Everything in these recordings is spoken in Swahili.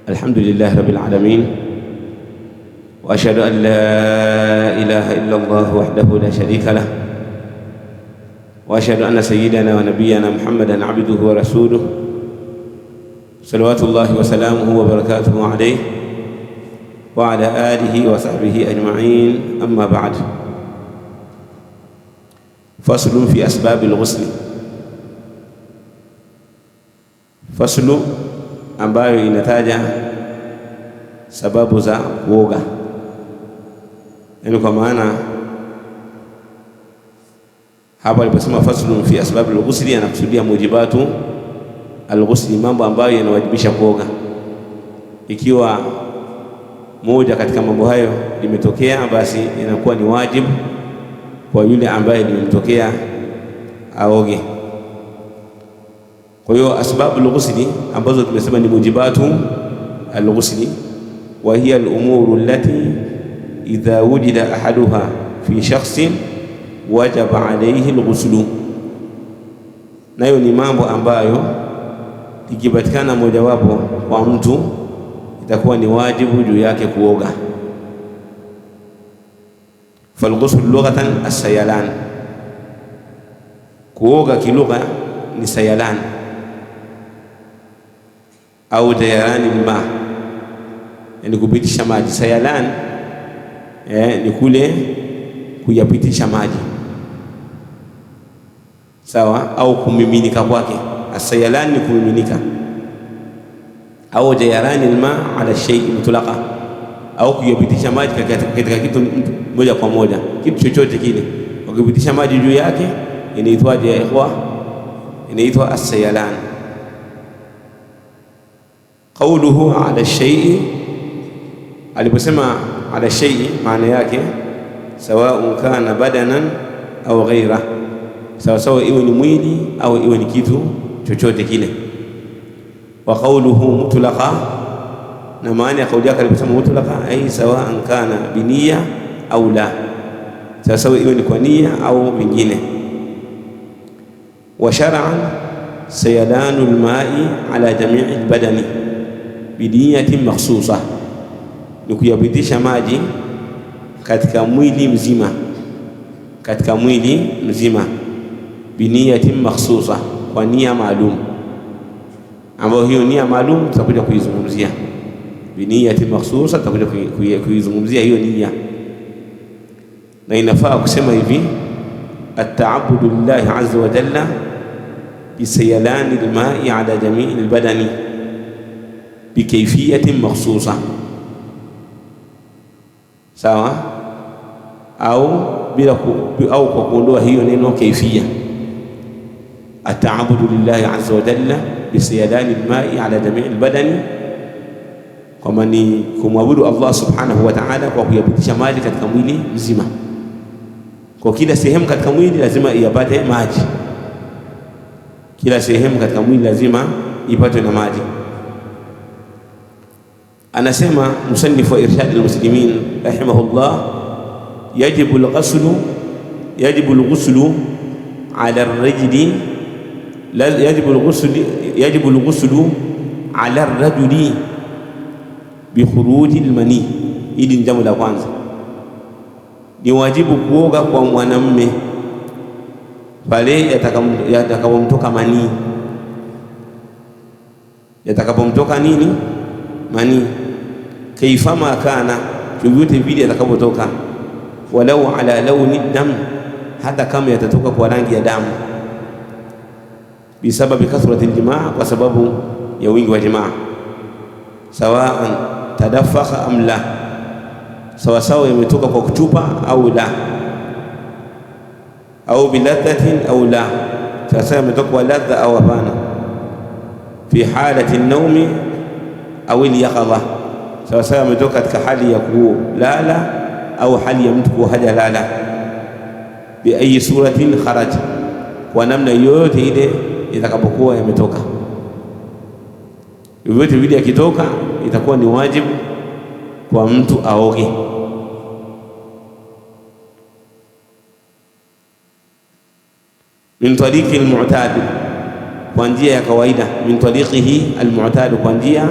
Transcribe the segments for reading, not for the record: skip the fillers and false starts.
الحمد لله رب العالمين، وأشهد أن لا إله إلا الله وحده لا شريك له، وأشهد أن سيدنا ونبينا محمدا عبده ورسوله صلوات الله وسلامه وبركاته عليه وعلى آله وصحبه أجمعين. أما بعد، فصل في أسباب الغسل. Faslu ambayo inataja sababu za kuoga, yani kwa maana hapa aliposema faslu fi asbab al-ghusli anakusudia mujibatu al-ghusli, mambo ambayo yanawajibisha kuoga. Ikiwa moja katika mambo hayo limetokea, basi inakuwa ni wajibu kwa yule ambaye limemtokea aoge. Kwa hiyo asbabu al-ghusli ambazo tumesema ni mujibatu al-ghusli, wa hiya al-umuru allati idha wujida ahaduha fi shakhsin wajaba alayhi al-ghuslu, nayo ni mambo ambayo ikipatikana mojawapo kwa mtu itakuwa ni wajibu juu yake kuoga. Fal-ghuslu lughatan as-sayalan, kuoga kilugha ni sayalan au dayarani lma, yani kupitisha maji. Sayalan ni kule kuyapitisha maji, sawa, au kumiminika kwake. Asayalan ni kumiminika, au dayarani lma ala shay'i mutlaqa, au kuyapitisha maji katika kitu moja kwa moja, kitu chochote kile ukipitisha maji juu yake inaitwaje ya ikhwa? Inaitwa asayalan. Qawluhu ala shay'i, aliposema ala shay'i maana yake sawaun kana badanan au ghaira, sawa sawa iwe ni mwili au iwe ni kitu chochote kile. Wa qawluhu mutlaqa, na maana ya kauli yake aliposema mutlaqa ay sawaan kana biniya au la, sawa sawa iwe ni kwa nia au vingine. Wa shar'an sayalanu al-ma'i ala jami'i al-badani biniyatin makhsusa, ni kuyapitisha maji katika mwili mzima, katika mwili mzima, biniyatin makhsusa, kwa nia maalum, ambayo hiyo nia maalum tutakuja kuizungumzia. Biniyatin makhsusa tutakuja kuizungumzia hiyo nia, na inafaa kusema hivi: at-ta'abbudu lillahi azza wa jalla bisayalani al-ma'i ala jami'i al-badani bikayfiyatin makhsusa, sawa, au bila au kwa kuondoa hiyo neno kaifia. Ataabudu lillahi azza wa jalla bisayalani al-ma'i ala jami'i al-badani, kama ni kumwabudu Allah subhanahu wa ta'ala kwa kuyapitisha maji katika mwili mzima. Kwa kila sehemu katika mwili lazima iyapate maji, kila sehemu katika mwili lazima ipatwe na maji. Anasema musannif wa irshad al-muslimin rahimahullah, yajibu al-ghuslu ala ar-rajuli, yajibu al-ghuslu ala ar-rajuli bi khuruji al-mani. Hili ni jambo la kwanza, ni wajibu kuoga kwa mwanamume pale yatakapomtoka manii. Yatakapomtoka nini? Manii. Kaifama kana, vyovyote vile yatakapotoka. Walau ala launi dam, hata kama yatatoka kwa rangi ya damu. Bisababi kathrati aljimaa, kwa sababu ya wingi wa jimaa. Sawaan tadafakha am la, sawa sawa yametoka kwa kutupa au la, au biladhatin au la, sawa sawa yametoka kwa ladha au hapana. Fi halati an-nawmi au al-yaqadha, sawa sawa yametoka katika hali ya kulala au hali ya mtu kuwa hajalala. Bi ayi suratin kharaj, kwa namna yoyote ile itakapokuwa yametoka. Yoyote vile yakitoka itakuwa ni wajibu kwa mtu aoge. Min tariqi al-mu'tad, kwa njia ya kawaida. Min tariqihi al-mu'tad, kwa njia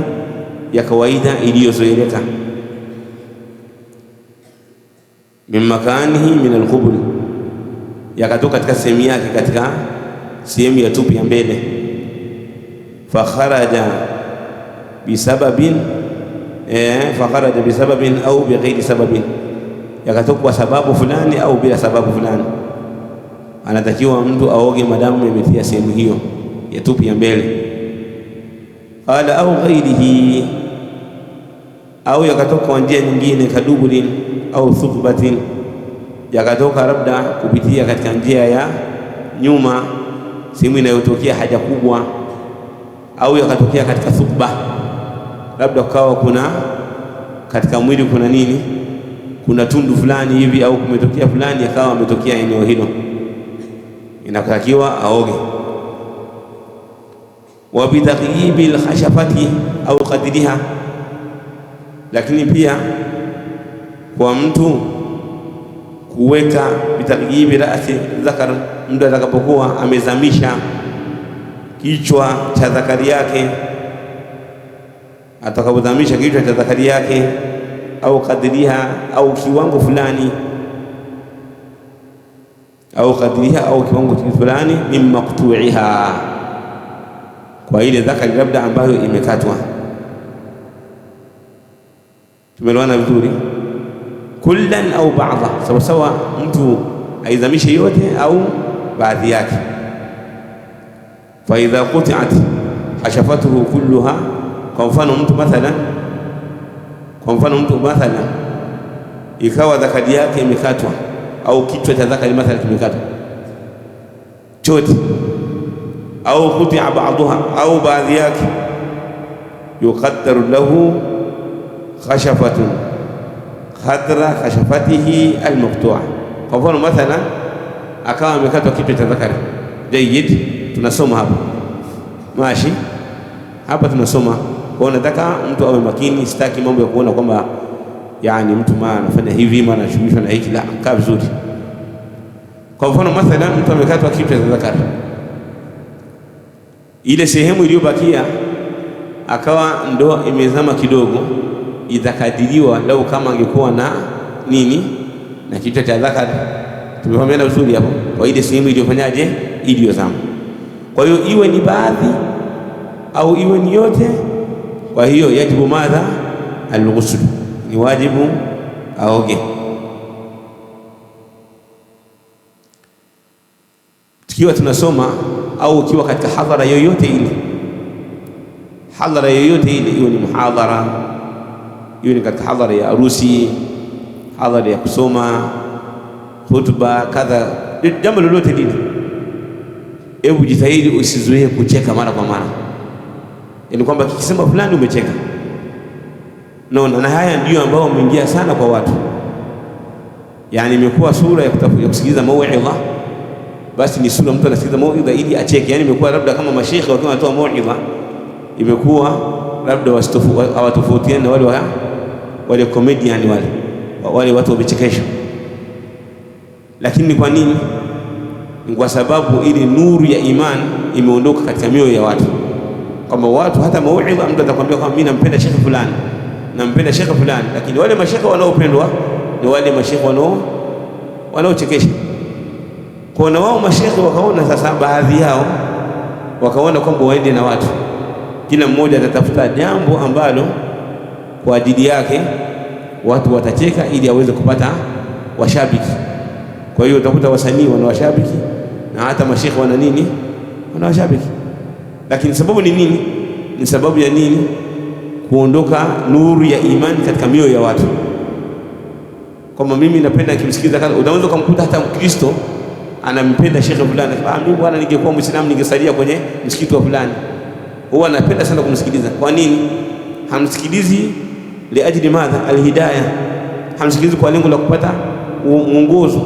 ya kawaida iliyozoeleka. Min makanihi min alqubul, yakatoka katika sehemu yake, katika sehemu ya tupu ya mbele. Fakharaja bisababin au bighairi sababin, yakatoka kwa sababu fulani au bila sababu fulani. Anatakiwa mtu aoge madamu yametia sehemu hiyo ya tupu ya mbele. Qala au ghairihi, au yakatoka kwa njia nyingine, kadubulin au thukbatin, yakatoka labda kupitia katika njia ya nyuma, sehemu inayotokea haja kubwa, au yakatokea katika thukba, labda ukawa kuna katika mwili kuna nini, kuna tundu fulani hivi, au kumetokea fulani akawa ametokea eneo hilo, inatakiwa aoge. Wa bitaghibi alkhashafati au qadriha, lakini pia kwa mtu kuweka bitaghibi rasi zakar, mtu atakapokuwa amezamisha kichwa cha zakari yake, atakapozamisha kichwa cha zakari yake, au qadriha, au kiwango fulani, au qadriha, au kiwango fulani, min maqtu'iha, kwa ile zakari labda ambayo imekatwa. Tumeelewana vizuri? Kullan au ba'dha, sawa sawa, mtu aizamishe yote au baadhi yake. Fa idha quti'at hashafatuhu kulluha, kwa mfano mtu mathalan ikawa zakari yake imekatwa, au kichwa cha zakari mathalan kimekatwa chote, au quti'a ba'daha, au baadhi yake, yuqaddaru lahu khashafatun qadra khashafatihi almaqtu'a. Kwa mfano mathalan akawa amekatwa kichwa cha zakari. Jayyid, tunasoma hapa mashi, hapa tunasoma. Kwa nataka mtu awe makini, sitaki mambo ya kuona kwamba yani mtu maana anafanya hivi, maana anashughulishwa na hiki. La, kaa vizuri. Kwa mfano mathalan mtu amekatwa kichwa cha zakari, ile sehemu iliyobakia akawa ndo imezama kidogo, itakadiriwa lau kama angekuwa na nini, na kichwa cha zakari. Tumefahamiana vizuri hapo, kwa ile sehemu iliyofanyaje, iliyozama. Kwa hiyo iwe ni baadhi au iwe ni yote, kwa hiyo yajibu madha al-ghusl, ni wajibu aoge. Tukiwa tunasoma au ukiwa katika hadhara yoyote ile, iwe ni muhadhara, iwe ni katika hadhara ya harusi, hadhara ya kusoma hutuba, kadha, jambo lolote lile, hebu jitahidi usizoee kucheka mara kwa mara, yaani kwamba kikisema fulani umecheka. Na haya ndio ambao wameingia sana kwa watu, yaani imekuwa sura ya kusikiliza mauidha, basi ni sura mtu anasikiliza mauidha ili acheke. Yaani imekuwa labda kama mashekhe wakiwa wanatoa mauidha, imekuwa labda hawatofautiani na wale comedian wale watu wa vichekesho. Lakini kwa nini? Ni kwa sababu ili nuru ya imani imeondoka katika mioyo ya watu, kwamba watu hata mauidha, mtu atakwambia kwamba mimi nampenda shekhe fulani, nampenda shekhe fulani, lakini wale mashekhe wanaopendwa ni wale mashekhe wanaochekesha. Kwa na wao mashekhe wakaona sasa, baadhi yao wakaona kwamba waende na watu, kila mmoja atatafuta jambo ambalo kwa ajili yake watu watacheka ili aweze kupata washabiki. Kwa hiyo utakuta wasanii wana washabiki na hata mashekhe wana nini, wana washabiki. Lakini sababu ni nini? Ni sababu ya nini? Kuondoka nuru ya imani katika mioyo ya watu, kwamba mimi napenda kimsikiza kaza. Unaweza kumkuta hata Mkristo anampenda shekhe fulani, mimi bwana, ningekuwa Muislamu ningesalia kwenye msikiti wa fulani. Huwa anapenda sana kumsikiliza. Kwa nini? Hamsikilizi liajli madha alhidayah, hamsikilizi kwa lengo la kupata mwongozo,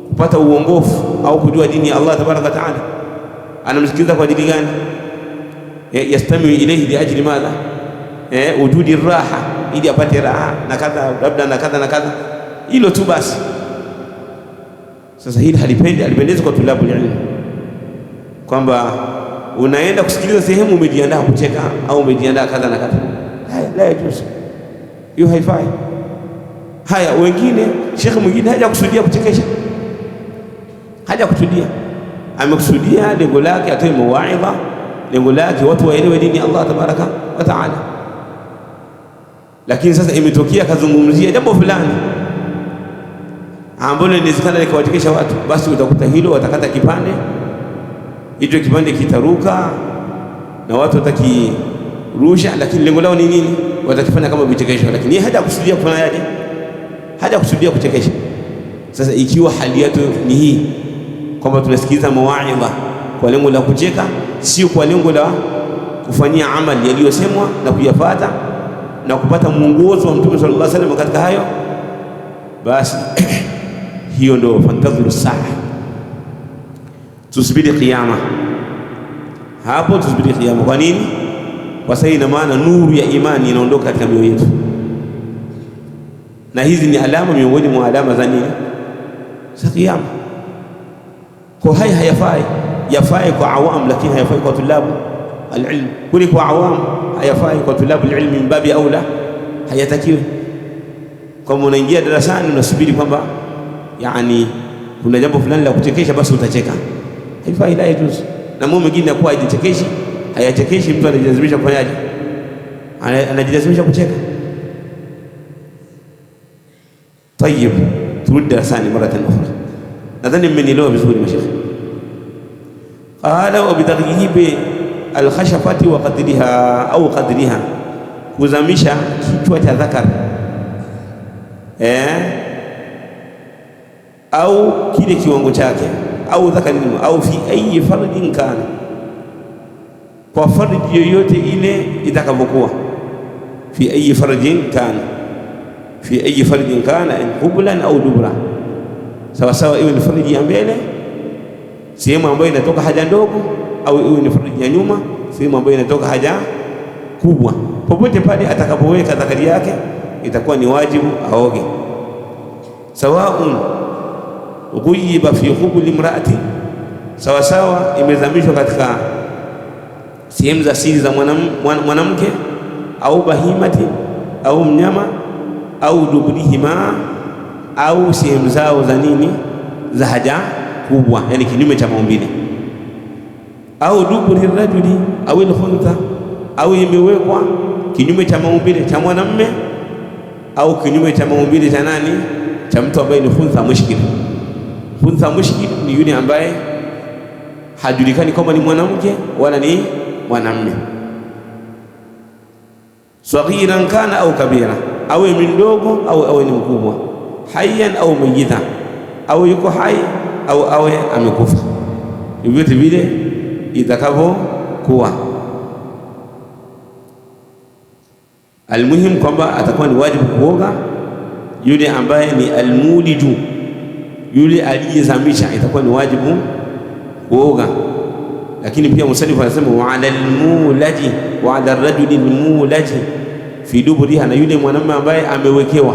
kupata uongofu au kujua dini ya Allah tabaraka taala. Anamsikiliza kwa ajili gani? Yastamiu ilayhi liajli madha wujudi raha, ili apate raha na kadha, labda na kadha na kadha, hilo tu basi. Sasa hili halipendezi kwa tulabu ilmu, kwamba unaenda kusikiliza sehemu umejiandaa kucheka au umejiandaa kadha na kadha. la yajuz, hiyo haifai. Haya, wengine, shekhe mwingine hajakusudia kuchekesha, hajakusudia, amekusudia lengo lake atoe mawaidha, lengo lake watu waelewe dini Allah tabaraka wa taala. Lakini sasa imetokea kazungumzia jambo fulani ambalo inawezekana likawachekesha watu, basi utakuta hilo watakata kipande, hicho kipande kitaruka na watu watakirusha, lakini lengo lao ni nini? Watakifanya kama vichekesho, lakini yeye hajakusudia kufanyaje, hajakusudia kuchekesha. Sasa ikiwa hali yetu ni hii kwamba tunasikiza mawaidha kwa lengo la kucheka, sio kwa lengo la kufanyia amali yaliyosemwa na kuyafuata na kupata mwongozo wa Mtume sallallahu alaihi wasallam katika hayo, basi hiyo ndio fantadhiru saa, tusubiri kiyama. Hapo tusubiri kiyama. Kwa nini? Kwa sababu ina maana nuru ya imani inaondoka katika mioyo yetu, na hizi ni alama miongoni mwa alama za nini? Za kiyama. Kwa haya hayafai, yafai kwa awam, lakini hayafai kwa tulabu alilm. Kuli kwa awam hayafai, kwa tulabu alilm min babi aula hayatakiwi. Kama unaingia darasani unasubiri kwamba yani kuna jambo fulani la kuchekesha basi utacheka, haifai, la yajuz. Na mambo mengine yakuwa hajichekeshi, hayachekeshi, mtu anajilazimisha kufanyaje? Anajilazimisha kucheka. Tayeb, turudi darasani mara tena. Nadhani mmenielewa vizuri mashekhi. Qala wa bidaghibi alkhashafati wa qadriha au qadriha, kuzamisha kichwa cha dhakar au kile kiwango chake, au dhakari au fi ayi farjin kana, kwa farji yoyote ile itakavyokuwa. Fi ayi farjin kana, fi ayi farjin kana, qublan au dubra, sawa sawa, iwe ni farji ya mbele, sehemu ambayo inatoka haja ndogo, au iwe ni farji ya nyuma, sehemu ambayo inatoka haja kubwa. Popote pale atakapoweka dhakari yake itakuwa ni wajibu aoge. Sawaun ghuyiba fi qubuli imraati, sawa sawa imezamishwa katika sehemu za siri za mwanamke, au bahimati, au mnyama, au duburihima, au sehemu zao za nini, za haja kubwa, yani kinyume cha maumbile, au duburi rajuli au al-khuntha, au imewekwa kinyume cha maumbile cha mwanamume au kinyume cha maumbile cha nani, cha mtu ambaye ni khuntha mushkil. Khuntha mushkil ni yule ambaye hajulikani kama ni mwanamke wala ni mwanamume. Saghiran kana au kabira, awe mdogo au awe ni mkubwa, hayyan au mayita, au yuko hai au awe amekufa, vyote vile itakavyokuwa. Almuhim kwamba atakuwa ni wajibu kuoga yule ambaye ni almuliju, yule aliyezamisha, itakuwa ni wajibu kuoga. Lakini pia musanifu anasema wa ala almulaji wa ala rajuli almulaji fi duburiha, na yule mwanamume ambaye amewekewa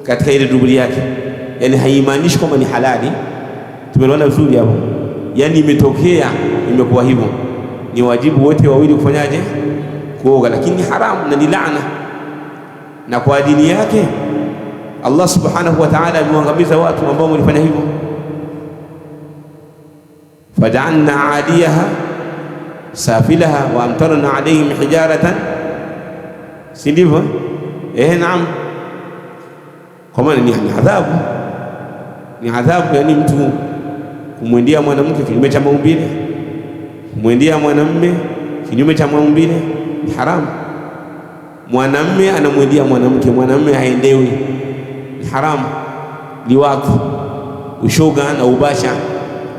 katika ile duburi yake, yani haimaanishi kwamba ni halali. Tumeona vizuri hapo, yani imetokea imekuwa hivyo, ni wajibu wote wawili kufanyaje? Kuoga. Lakini ni haramu na ni laana, na kwa dini yake Allah subhanahu wa ta'ala amewaangamiza watu ambao walifanya hivyo. Faj'alna 'aliyaha safilaha wa amtarna 'alayhim hijaratan, si ndivyo? Naam. Kwa maana ni adhabu, ni adhabu, yani mtu kumwendea mwanamke kinyume cha maumbile, kumwendea mwanamume kinyume cha maumbile ni haramu. Mwanamume anamwendea mwanamke, mwanamume haendewi, ni haramu. Liwatu, ushoga na ubasha,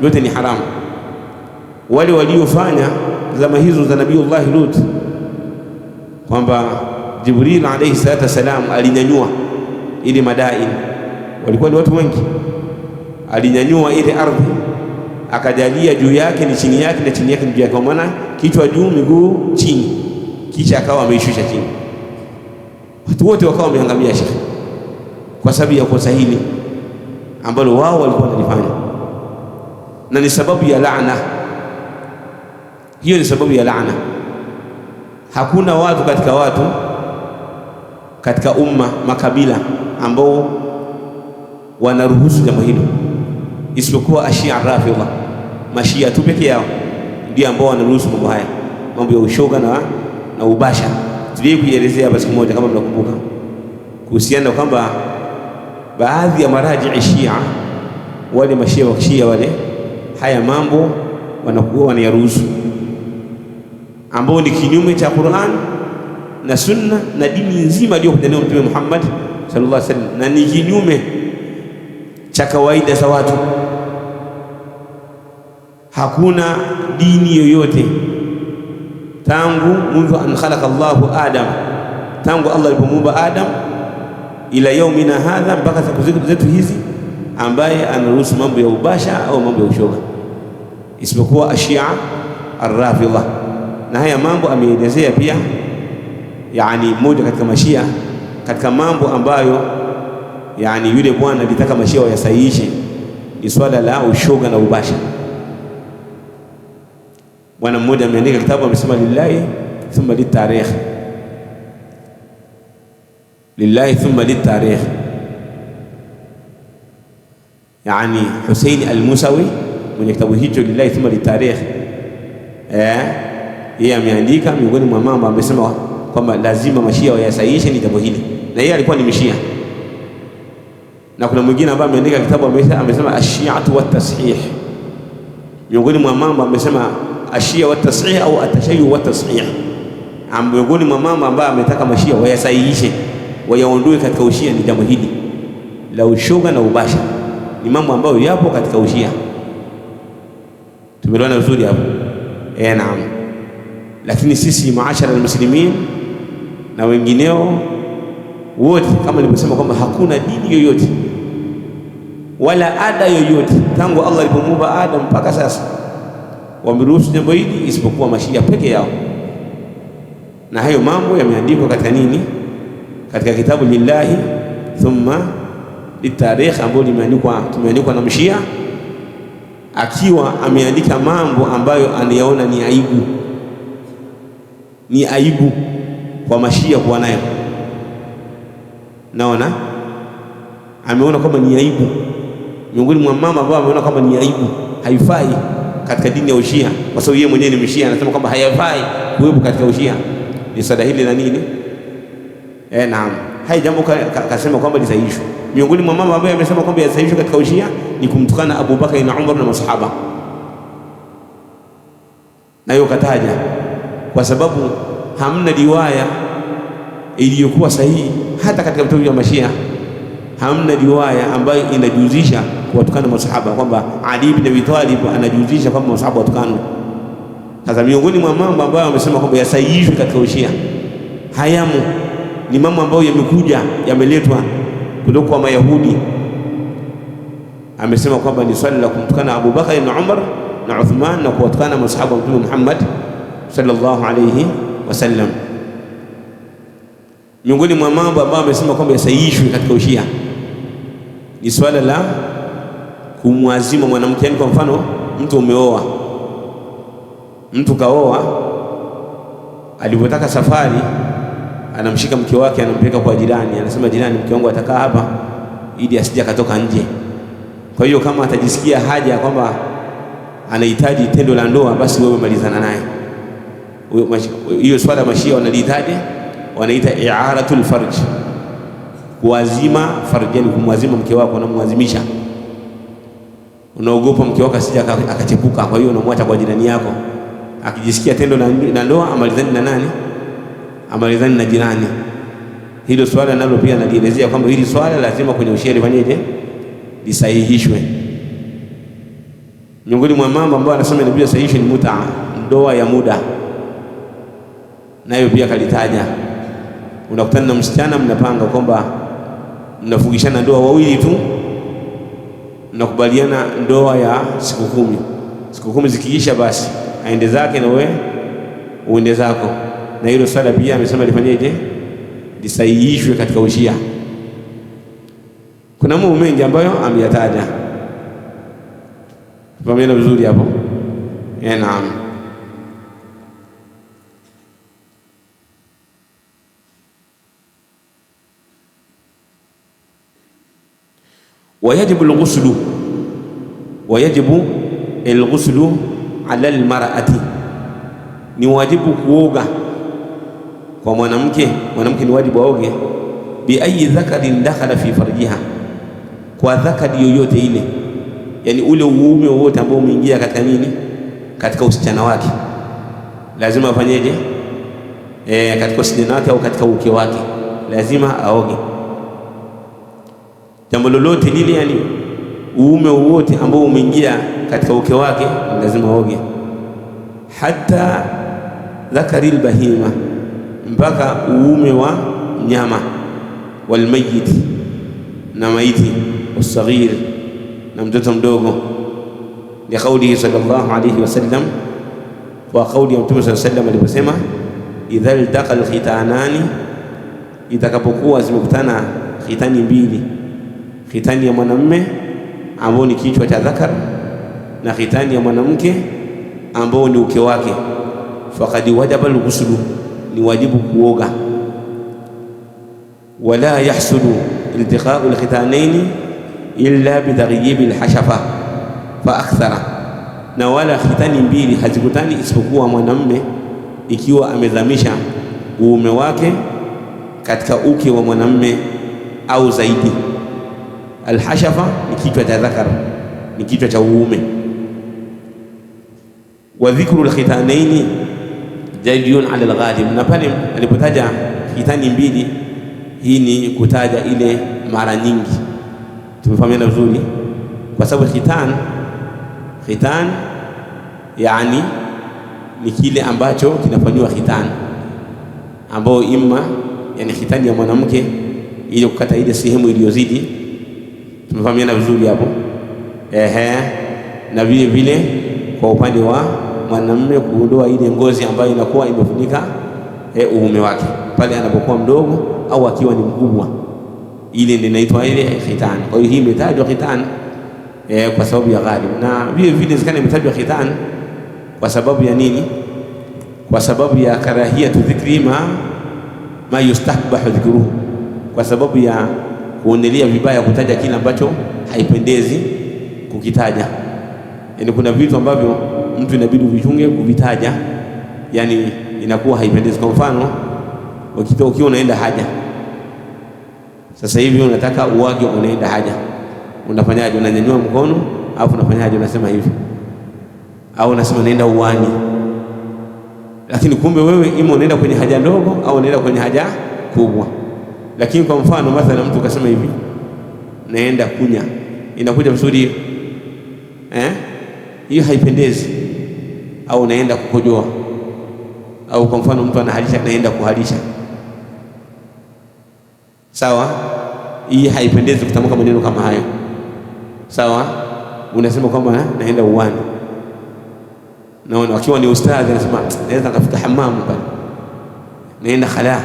yote ni haramu. Wale waliofanya zama hizo za Nabiiullah Lut, kwamba Jibril alayhi salatu wasalam alinyanyua ile madain, walikuwa ni watu wengi, alinyanyua ile ardhi akajalia juu yake ni chini yake na chini yake ni juu yake, kwa maana kichwa juu miguu chini, kisha akawa ameishusha chini. Watu wote wakawa wameangamia shekhi, kwa sababu ya kosa hili ambalo wao walikuwa wanalifanya, na ni sababu ya laana. Hiyo ni sababu ya laana. hakuna watu katika umma, makabila ambao wanaruhusu jambo hilo isipokuwa Ashia Rafidha. Mashia tu peke yao ndio ambao wanaruhusu mambo haya, mambo ya ushoga na ubasha. Tuliye kuielezea hapa siku moja kama mnakumbuka, kuhusiana kwamba baadhi ya maraji Shia, wale mashia wa Shia wale, haya mambo wanakuwa wanayaruhusu, ambao ni kinyume cha Qur'an na Sunna na dini nzima aliyokuja nayo Mtume Muhammad sallallahu alaihi wasallam, na ni kinyume cha kawaida za watu. Hakuna dini yoyote tangu mundu an khalaqa Allahu Adam, tangu Allah alipomuumba Adam ila yaumina hadha, mpaka siku zetu hizi, ambaye anaruhusu mambo ya ubasha au mambo ya ushoga isipokuwa Ashia Ar-Rafidha. Na haya mambo ameelezea pia, yani mmoja katika mashia, katika mambo ambayo yani yule bwana alitaka mashia wayasahihishe ni swala la ushoga na ubasha. Bwana mmoja ameandika kitabu, amesema lillahi thumma litarikh, lillahi thumma litarikh. Yani Hussein al-Musawi mwenye kitabu hicho lillahi thumma litarikh, yeye ameandika miongoni mwa mambo, amesema kwamba lazima mashia wayasahihishe ni jambo hili, na yeye alikuwa ni mshia. Na kuna mwingine ambaye ameandika kitabu, amesema ash-shi'atu wat-tashih, miongoni mwa mambo amesema ashia wa tasihih au atashayyu wa tasihih, miongoni mwa mambo ambayo ametaka mashia wayasahihishe, wayaondoe katika ushia ni jambo hili la ushoga na ubasha. Ni mambo ambayo yapo katika ushia. Tumeelewana vizuri hapo? Naam. Lakini sisi maashara almuslimin na wengineo wote, kama nilivyosema kwamba hakuna dini yoyote wala ada yoyote tangu Allah alipomuumba Adam mpaka sasa wameruhusu jambo hili isipokuwa mashia peke yao. Na hayo mambo yameandikwa katika nini? Katika kitabu lillahi thumma litarikh, ambayo tumeandikwa na mshia, akiwa ameandika mambo ambayo anayaona ni aibu kwa mashia kuwa nayo. Naona ameona kwamba ni aibu, miongoni mwa mambo ambayo ameona kwamba ni aibu, haifai katika dini ya ushia, kwa sababu yeye mwenyewe ni mshia, anasema kwamba hayafai kuwepo katika ushia. Ni swala hili la nini? Naam, hai jambo kasema kwamba lisahihishwe. Miongoni mwa mambo ambayo amesema kwamba yasahihishwe katika ushia ni kumtukana Abu Bakar na Umar na masahaba, na hiyo kataja kwa sababu hamna riwaya iliyokuwa sahihi hata katika vitabu vya mashia. Hamna riwaya ambayo inajuzisha kuwatukana masahaba, kwamba Ali ibn Abi Talib anajuzisha kwamba masahaba watukanwe. Sasa miongoni mwa mambo ambayo wamesema kwamba yasahihishwe katika ushia hayamo, ni mambo ambayo yamekuja, yameletwa kutoka kwa Mayahudi. Amesema kwamba ni swala la kumtukana Abu Bakar na Umar na Uthman na kuwatukana masahaba wa Mtume Muhammad sallallahu alayhi wasallam. Miongoni mwa mambo ambayo amesema kwamba yasahihishwe katika ushia ni swala la kumwazima mwanamke. Kwa mfano, mtu umeoa, mtu kaoa, alipotaka safari anamshika mke wake, anampeleka kwa jirani, anasema jirani, mke wangu atakaa hapa ili asije akatoka nje. Kwa hiyo kama atajisikia haja kwamba anahitaji tendo la ndoa, basi wewe malizana naye. Hiyo swala mashia wanalihitaji, wanaita i'aratul farj, kuwazima farji, yani kumwazima mke wako, unamwazimisha. Unaogopa mke wako asije akachepuka, kwa hiyo unamwacha kwa jirani yako, akijisikia tendo la ndoa amalizani na nani? Amalizani na jirani. Hilo swala nalo pia nalielezea kwamba hili swala lazima kwenye ushia lifanyeje? Lisahihishwe. Miongoni mwa mambo ambayo anasema inabidi sahihishwe ni mutaa, ndoa ya muda, nayo pia kalitaja. Unakutana na msichana, mnapanga kwamba mnafungishana ndoa wawili tu, mnakubaliana ndoa ya siku 10. Siku 10 zikiisha, basi aende zake na wewe uende zako. Na hilo swala pia amesema lifanyeje? Lisahihishwe katika ushia. Kuna mambo mengi ambayo ameyataja. Pamoja vizuri hapo. Naam. wayajibu alghuslu ala almar'ati, ni wajibu kuoga kwa mwanamke. Mwanamke ni wajibu aoge bi ayi dhakarin dakhala fi farjiha, kwa dhakari yoyote ile, yani ule uume wote ambao umeingia katika nini, katika usichana wake, lazima afanyeje? Katika usichana wake au katika uke wake lazima aoge. Jambo lolote lile, yani uume wote ambao umeingia katika uke wake lazima aoge. Hata dhakari albahima, mpaka uume wa nyama, walmayit, na maiti, wasaghir, na mtoto mdogo. Ni kauli sallallahu alayhi wasallam, kwa kauli ya Mtume sallallahu alayhi wasallam aliposema, idha iltaqa alkhitanani, itakapokuwa zimekutana khitani mbili, khitani ya mwanamume ambao ni kichwa cha dhakar na khitani ya mwanamke ambao ni uke wake, faqad wajaba alghuslu, ni wajibu kuoga. Wala yahsulu iltiqa'u alkhitanaini illa bidaghyib alhashafa fa akthara, na wala khitani mbili hazikutani isipokuwa mwanamume ikiwa amezamisha uume wake katika uke wa mwanamume au zaidi. Alhashafa ni kichwa cha dhakar, ni kichwa cha uume. Wa dhikru alkhitanaini jayyun ala alghalib, na pale alipotaja khitani mbili, hii ni kutaja ile mara nyingi. Tumefahamiana vizuri, kwa sababu khitan yani ni kile ambacho kinafanywa khitan, ambao imma yani khitani ya mwanamke ili kukata ile sehemu iliyozidi. Tumefahamiana vizuri hapo. Na vile vile kwa upande wa mwanamume kuondoa ile ngozi ambayo inakuwa imefunika uume wake pale anapokuwa mdogo au akiwa ni mkubwa, ile ndio inaitwa ile khitan. Kwa hiyo hii imetajwa khitan kwa sababu ya ghalib, na vile vile zikana imetajwa khitan kwa sababu ya nini? Kwa sababu ya karahiyatu dhikri ma yustahbahu dhikruhu, kwa sababu ya kuonelea vibaya kutaja kile ambacho haipendezi kukitaja. Yani kuna vitu ambavyo mtu inabidi vichunge kuvitaja, yani inakuwa haipendezi. Kwa mfano, ukiwa unaenda haja sasa hivi, unataka uwage, unaenda haja, unafanyaje? Unanyanyua mkono au unafanyaje? Unasema hivi, au unasema naenda uwani, lakini kumbe wewe ima unaenda kwenye haja ndogo au unaenda kwenye haja kubwa. Lakini kwa mfano mathalan mtu kasema hivi, naenda kunya, inakuja vizuri hiyo haipendezi. Au unaenda kukojoa, au kwa mfano mtu anahalisha, naenda kuhalisha, sawa? Hii haipendezi kutamka maneno kama hayo, sawa? Unasema kwamba naenda uwani. Naona wakiwa ni ustadhi anasema naweza kafika hamamu pale, naenda khala.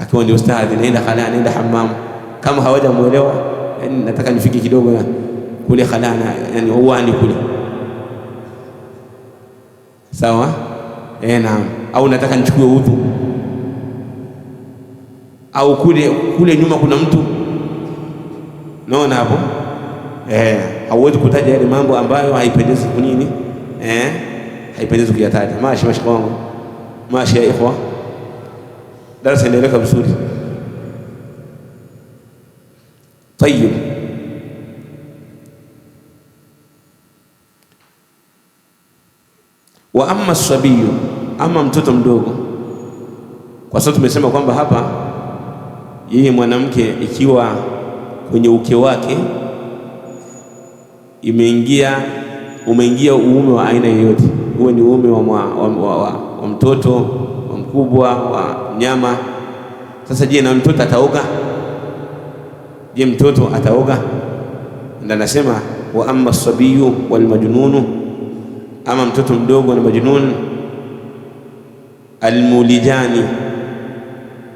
Akiwa ni ustadhi naenda khala, naenda hamamu. Kama hawajamuelewa, yani nataka nifike kidogo na kule khala, yani uwani kule, sawa? Naam. Au nataka nichukue udhu, au kule nyuma kuna mtu, naona hapo. Hauwezi kutaja yale mambo ambayo haipendezi kunini, haipendezi kuyataja. Mashi wangu, mashi ya ikhwa, darasa inaeleka vizuri. Tayyib, wa amma sabiyu, ama mtoto mdogo, kwa sababu tumesema kwamba hapa yeye mwanamke ikiwa kwenye uke wake umeingia uume wa aina yoyote, huwe ni uume wa mtoto, wa mkubwa, wa nyama. Sasa je, na mtoto ataoga? Je, mtoto ataoga? Ndio anasema wa amma sabiyu wal majnunu, ama mtoto mdogo na majnun, almulijani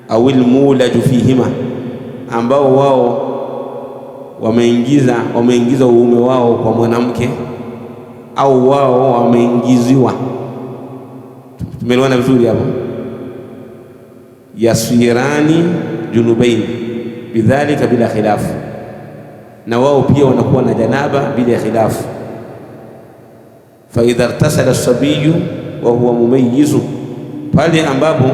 au almulaju fihima, ambao wao wameingiza uume wao kwa mwanamke, au wao wameingiziwa. Tumeelewana vizuri hapo? Yasirani junubaini, bidhalika bila khilaf, na wao pia wanakuwa na janaba bila khilaf. Fa idha irtasala as-sabiyu wa huwa mumayyiz, pale ambapo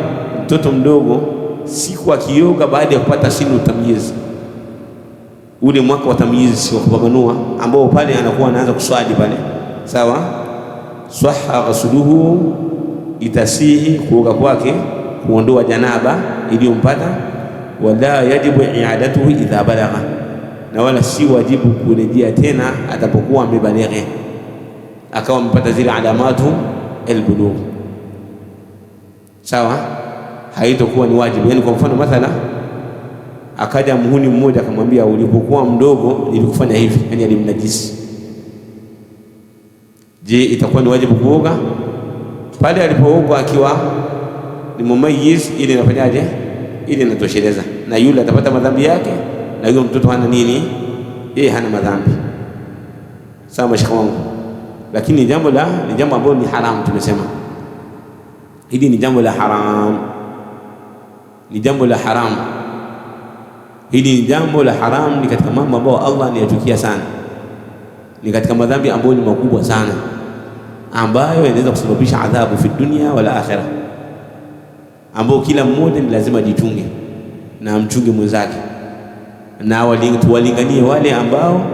mtoto mdogo siku akioga baada ya kupata sinu tamyiz, ule mwaka wa tamyiz wa kupambanua, ambao pale anakuwa anaanza kuswali pale, sawa, sahha ghusluhu, itasihi kuoga kwake kuondoa janaba iliyompata, wala yajibu i'adatuhu idha balagha, na wala si wajibu kurejea tena atapokuwa amebalighi, akawa amepata zile alamatu albulugh, sawa, haitakuwa ni wajibu. Yani kwa mfano mathala akaja muhuni mmoja akamwambia, ulipokuwa mdogo nilikufanya hivi, yani alimnajisi, je, itakuwa ni wajibu kuoga? Pale alipooga akiwa ni mumayyiz, ili inafanyaje? Ili inatosheleza, na yule atapata madhambi yake, na yule mtoto hana nini? Yeye hana madhambi, sawa mashaka wangu. Lakini ni jambo ambalo ni haramu. Tumesema hili ni jambo la haram, ni jambo la haram. Hili ni jambo la haram, ni katika mambo ambayo Allah anayachukia sana, ni katika madhambi ambayo ni makubwa sana, ambayo yanaweza kusababisha adhabu fi dunia wala akhirah, ambao kila mmoja ni lazima jichunge na amchunge mwenzake, na walinganie wale ambao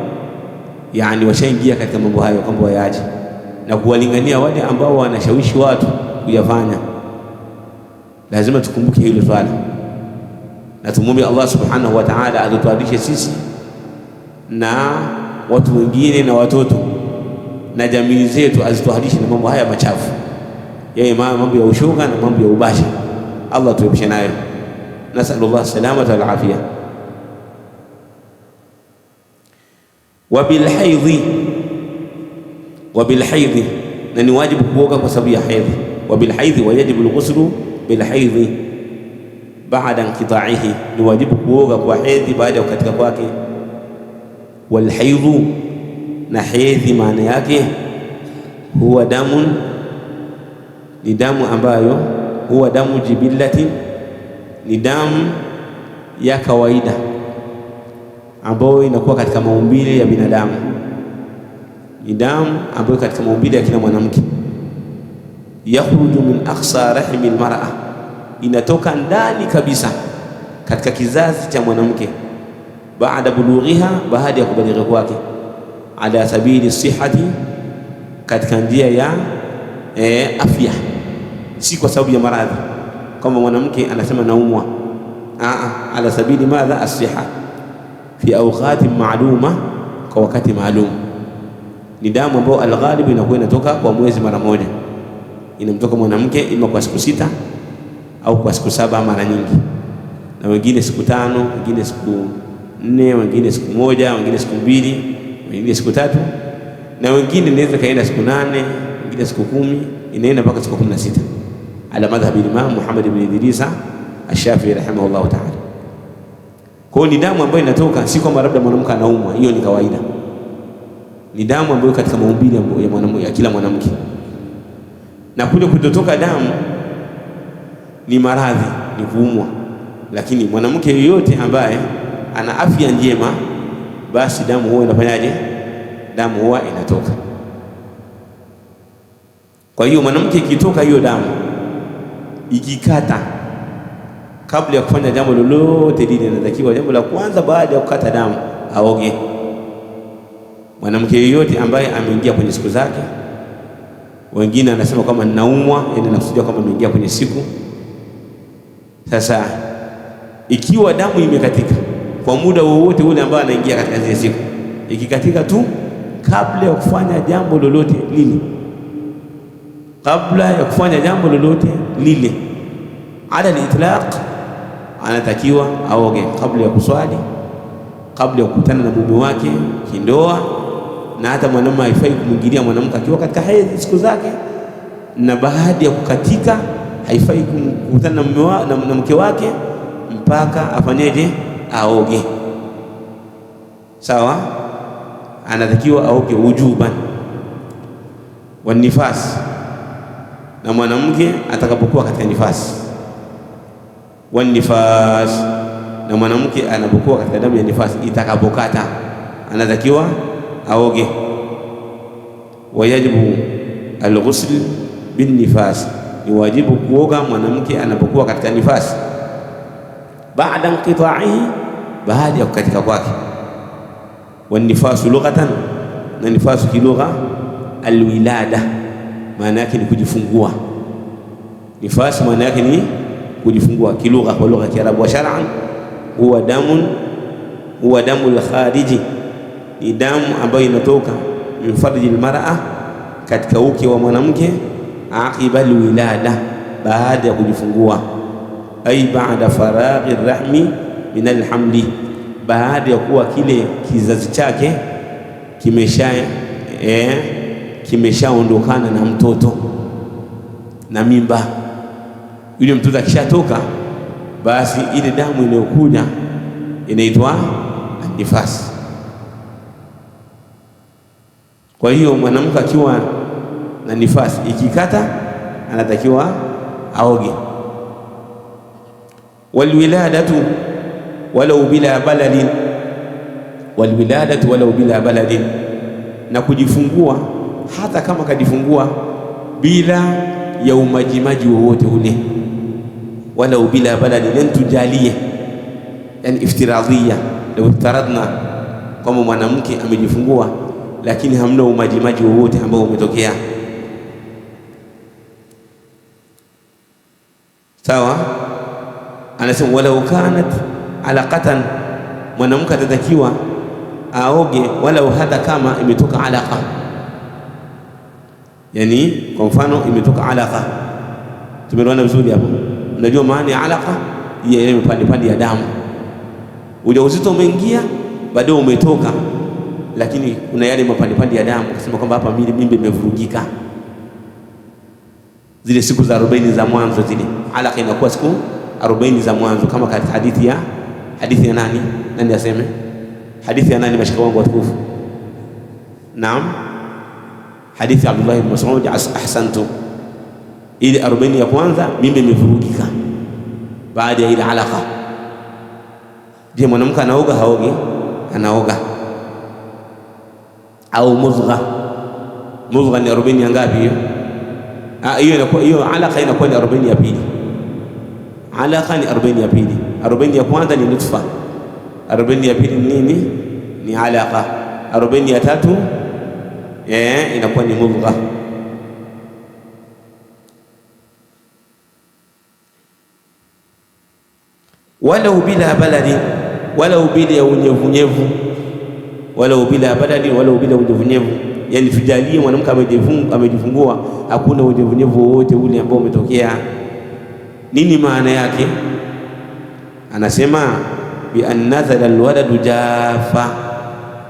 yani washaingia katika mambo hayo kwamba wayaje, na kuwalingania wale ambao wanashawishi watu kuyafanya. Lazima tukumbuke hilo swala, na tumwombe Allah subhanahu wa ta'ala atuadishe sisi na watu wengine na watoto na jamii zetu, azituadishe na mambo haya machafu, yeye mambo ya ushoga na mambo ya ubasha. Allah tuepushe nayo. Nasallallahu salamata wal afia. Wa bil haidhi, na ni wajibu kuoga kwa sababu ya haidhi. Wa bil haidhi wa yajibu al-ghuslu bil haidhi ba'da inqita'ihi, ni wajibu kuoga kwa haidhi baada ya kukatika kwake. Wal haidhu, na haidhi maana yake huwa damun, ni damu ambayo huwa damu jibillati, ni damu ya kawaida ambayo inakuwa katika maumbile ya binadamu, ni damu ambayo katika maumbile ya kila mwanamke. Yakhruju min aqsa rahimi almar'a, inatoka ndani kabisa katika kizazi cha mwanamke, baada bulughiha, baada ya kubaligha kwake, ala sabili sihhati, katika njia ya afya, si kwa sababu ya maradhi kama mwanamke anasema naumwa, ala sabili madha as-siha, fi awqati ma'luma, kwa wakati maalum. Ni damu ambayo alghalibu inakuwa inatoka kwa mwezi mara moja, inamtoka mwanamke ima kwa siku 6 au kwa siku 7 mara nyingi, na wengine siku 5, wengine siku 4, wengine siku 1, wengine siku 2, wengine siku 3, na wengine inaweza kaenda siku 8, wengine siku 10, inaenda mpaka siku 16, ala madhhabi Imam Muhammad ibn Idrisa Ash-Shafi'i rahimahullah ta'ala. Kwa ni damu ambayo inatoka, si kwamba labda mwanamke anaumwa, hiyo ni kawaida. Ni damu ambayo katika maumbile ya mwanamke, ya kila mwanamke. Na kule kutotoka damu ni maradhi, ni kuumwa, lakini mwanamke yoyote ambaye ana afya njema, basi damu huwa inafanyaje? Damu huwa inatoka. Kwa hiyo mwanamke ikitoka hiyo damu, ikikata, kabla ya kufanya jambo lolote lile, inatakiwa jambo la kwanza baada ya kukata damu aoge. Mwanamke yeyote ambaye ameingia kwenye siku zake, wengine anasema kama ninaumwa, yani anakusudia kama ameingia kwenye siku. Sasa ikiwa damu imekatika kwa muda wowote ule ambao anaingia katika zile siku, ikikatika tu kabla ya kufanya jambo lolote lile, kabla ya kufanya jambo lolote lile, ala al-itlaq, anatakiwa aoge kabla ya kuswali, kabla ya kukutana na mume wake kindoa. Na hata mwanamume haifai kumwingilia mwanamke akiwa katika hedhi siku zake, na baada ya kukatika haifai kukutana na mke wake mpaka afanyeje? Aoge. Sawa, anatakiwa aoge wujuban. Wa nifas, na mwanamke atakapokuwa katika nifasi. Wa nifas, na mwanamke anapokuwa katika damu ya nifasi itakapokata anatakiwa aoge. Wayajibu alghusl bin nifasi, ni wajibu kuoga mwanamke anapokuwa katika nifasi, baada inqita'ihi, baada ya kukatika kwake. Wa nifasu lughatan, na nifasu kilugha alwilada, maana yake ni kujifungua. Nifasi maana yake ni kujifungua kilugha, kwa lugha ya Kiarabu. Wa shar'an huwa damu al-khariji, ni damu ambayo inatoka min farji al-mar'a, katika uke wa mwanamke, aqiba al-wilada, baada ya kujifungua, ay ba'da faraghi ar-rahmi min al-hamli, baada ya kuwa kile kizazi chake kimeshaondokana na mtoto na mimba. Yule mtoto akishatoka, basi ile damu inayokuja inaitwa nifasi. Kwa hiyo mwanamke akiwa na nifasi ikikata, anatakiwa aoge. Walwiladatu walau bila baladin, walwiladatu walau bila baladin, na kujifungua hata kama kajifungua bila ya umajimaji wowote ule. Walau bila baladin tujalie, yani iftiradhia, lau iftaradna kama mwanamke amejifungua lakini hamna umajimaji wowote ambao umetokea, sawa. Anasema walau kanat alaqatan, mwanamke atatakiwa aoge walau hata kama imetoka alaqa, yani kwa mfano imetoka alaqa. Tumeona vizuri hapo, unajua maana ya alaqa, ile pande ya damu. Ujauzito umeingia, baadaye umetoka, lakini kuna yale mapande ya damu, kusema kwamba hapa mimba imevurugika. Zile siku za 40 za mwanzo, zile alaqa inakuwa siku 40 za mwanzo, kama katika hadithi ya nani aseme hadithi ya nani, mashaka wangu watukufu? Naam, hadithi ya Abdullah ibn Mas'ud, ahsantu. Ile 40 ya kwanza mimba imevurugika baada ya ile alaqa. Je, mwanamke anaoga haoge? Anaoga. Au muzgha ni 40 ya ngapi hiyo? Hiyo inakuwa, hiyo alaqa inakuwa ni 40 ya pili. Alaqa ni 40 ya pili. 40 ya kwanza ni nutfa, 40 ya pili nini? Ni alaqa. 40 ya tatu inakuwa ni mudgha. Walau bila baladi, walau bila ya unyevunyevu, walau bila baladi, walau bila unyevunyevu, yani tujalie mwanamke amejifungua hakuna unyevunyevu wowote ule ambao umetokea. Nini maana yake? Anasema bi an nazala alwaladu jafa,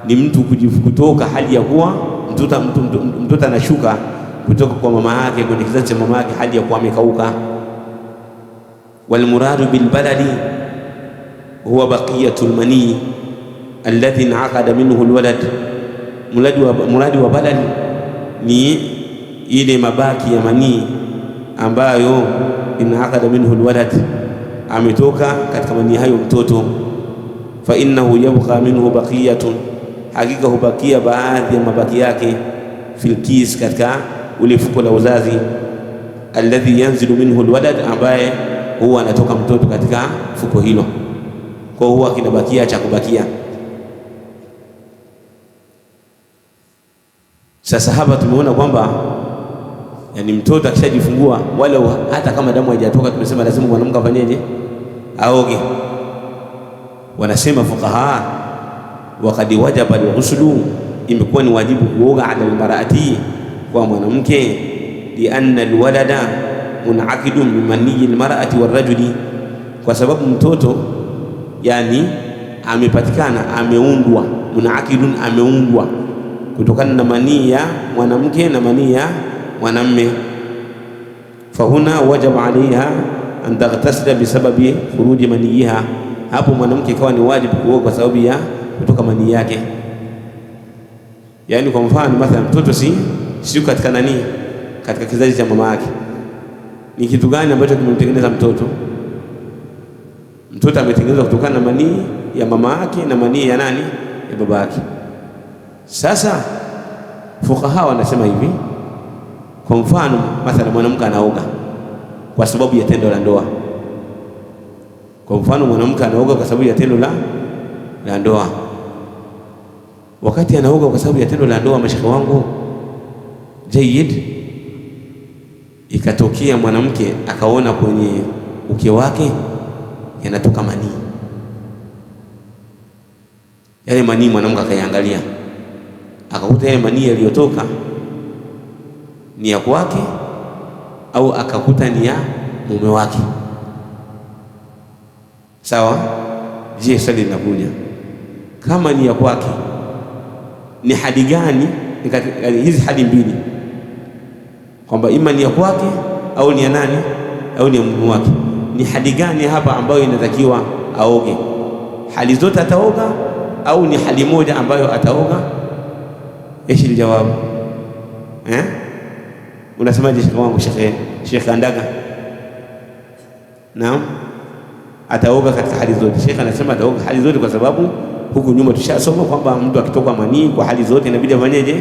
ni mtu kutoka hali ya kuwa mtoto anashuka kutoka kwa mama yake kwenye kizazi cha mama yake hali ya kuwa amekauka. Wal muradu bil baladi huwa baqiyatul mani alladhi inaqada minhu alwalad, muradi wa balad ni ile mabaki ya manii ambayo inaqada minhu alwalad, ametoka katika manii hayo mtoto. Fa innahu yabqa minhu baqiyatun, hakika hubakia baadhi ya mabaki yake, fil kis, katika ule fuko la uzazi, alladhi yanzilu minhu alwalad, ambaye huwa anatoka mtoto katika fuko hilo, kwa huwa kinabakia cha kubakia. Sasa hapa tumeona kwamba yani mtoto akishajifungua, wala hata kama damu haijatoka, tumesema lazima mwanamke afanyeje? Aoge. Wanasema fuqaha, waqad wajaba al-ghuslu, imekuwa ni wajibu kuoga ala al-mar'ati, kwa mwanamke, li anna al-walada munaqidun min maniyyi al-mar'ati war-rajuli, kwa sababu mtoto yani amepatikana, ameundwa, munaqidun, ameundwa kutokana na manii ya mwanamke na manii ya mwanamme. Fahuna wajaba alaiha an taghtasila bisababi khuruji maniyiha, hapo mwanamke ikawa ni wajibu kuoga kwa sababu ya kutoka manii yake. Yani kwa mfano mathalan mtoto si katika nani, katika kizazi cha mama yake. Ni kitu gani ambacho kimemtengeneza mtoto? Mtoto ametengenezwa kutokana na manii ya mama yake na manii ya nani? Ya baba yake. Sasa fuqaha wanasema hivi, kwa mfano mathalan mwanamke anaoga kwa sababu ya tendo la ndoa. Kwa mfano mwanamke anaoga kwa sababu ya tendo la ndoa. Wakati anaoga kwa sababu ya tendo la ndoa, mashaka wangu jayyid, ikatokea mwanamke akaona kwenye uke wake yanatoka manii. Yale manii mwanamke akayaangalia, akakuta yale manii yaliyotoka ni ya kwake au akakuta ni ya mume wake. Sawa? Je, swali linakuja, kama ni ya kwake, ni hadi gani hizi hadi mbili, kwamba ima ni ya kwake au ni ya nani au ni ya mume wake? Ni hadi gani hapa ambayo inatakiwa aoge? Hali zote ataoga au ni hali moja ambayo ataoga? Eshi jawabu. Unasemaje shekhi wangu, Sheikh Andaga? Naam, ataoga katika hali zote. Sheikh anasema ataoga hali zote kwa sababu huku nyuma tushasoma kwamba mtu akitoka manii kwa hali zote inabidi afanyeje?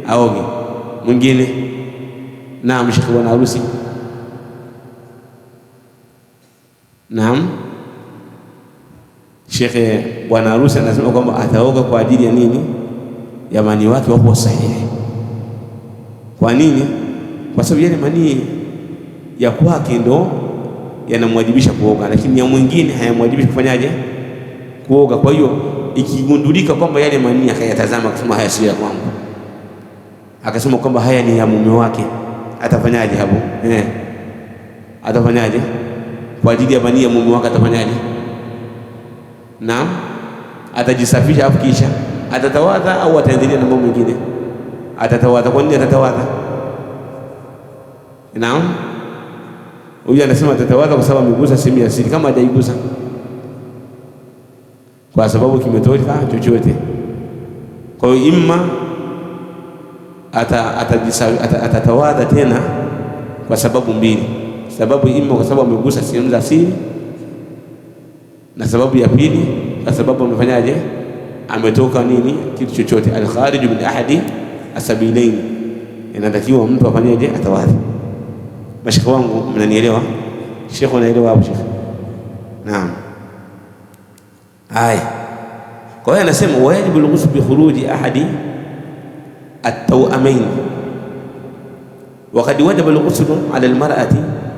Aoge. Mwingine? Naam, Sheikh bwana harusi. Naam, Sheikh bwana harusi anasema kwamba ataoga kwa ajili ya nini? Ya manii wake wapo sahihi. Kwa nini? Kwa sababu yale manii ya kwake ndo yanamwajibisha kuoga, lakini ya mwingine hayamwajibishi kufanyaje? Kuoga. Kwa hiyo ikigundulika kwamba yale manii akayatazama akasema haya sio ya kwangu, akasema kwamba haya ni ya mume wake, atafanyaje hapo? Atafanyaje? Kwa ajili ya manii ya mume wake atafanyaje? Naam, atajisafisha afu kisha atatawadha au ataendelea na mambo mengine? Atatawadha. Kwa nini atatawadha? Naam, huyu anasema atatawadha kwa sababu amegusa sehemu ya siri. Kama hajaigusa, kwa sababu kimetoka chochote. Kwa hiyo imma atatawadha tena kwa sababu mbili. Sababu imma kwa sababu amegusa sehemu za siri, na sababu ya pili kwa sababu amefanyaje? Ametoka nini? Kitu chochote. Al-kharij min ahadi asabilain, inatakiwa mtu afanyaje? Atawadha. Mashaka wangu mnanielewa? Sheikh anaelewa hapo? Sheikh, naam. Haya, kwa hiyo anasema wajibu al-ghusl bi khuruji ahadi at-tawamain, wa qad wajaba al-ghusl ala al-mar'ati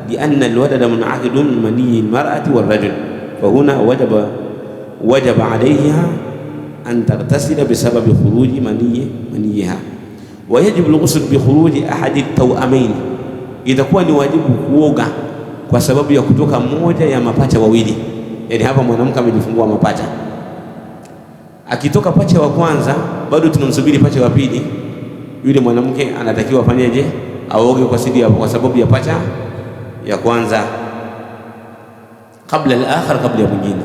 li anna al-walada mun'aqidun min mani al-mar'ati wal-rajul, fa huna wajaba alayha an taghtasila bi sababi khuruji maniha. Wa yajibu al-ghusl bi khuruji ahadi at-tawamain, itakuwa ni wajibu kuoga kwa sababu ya kutoka mmoja ya mapacha wawili. Yaani hapa mwanamke amejifungua mapacha, akitoka pacha wa kwanza bado tunamsubiri pacha wa pili, yule mwanamke anatakiwa afanyeje? Aoge kwa sababu ya pacha ya kwanza, kabla al-akhar, kabla ya mwingine.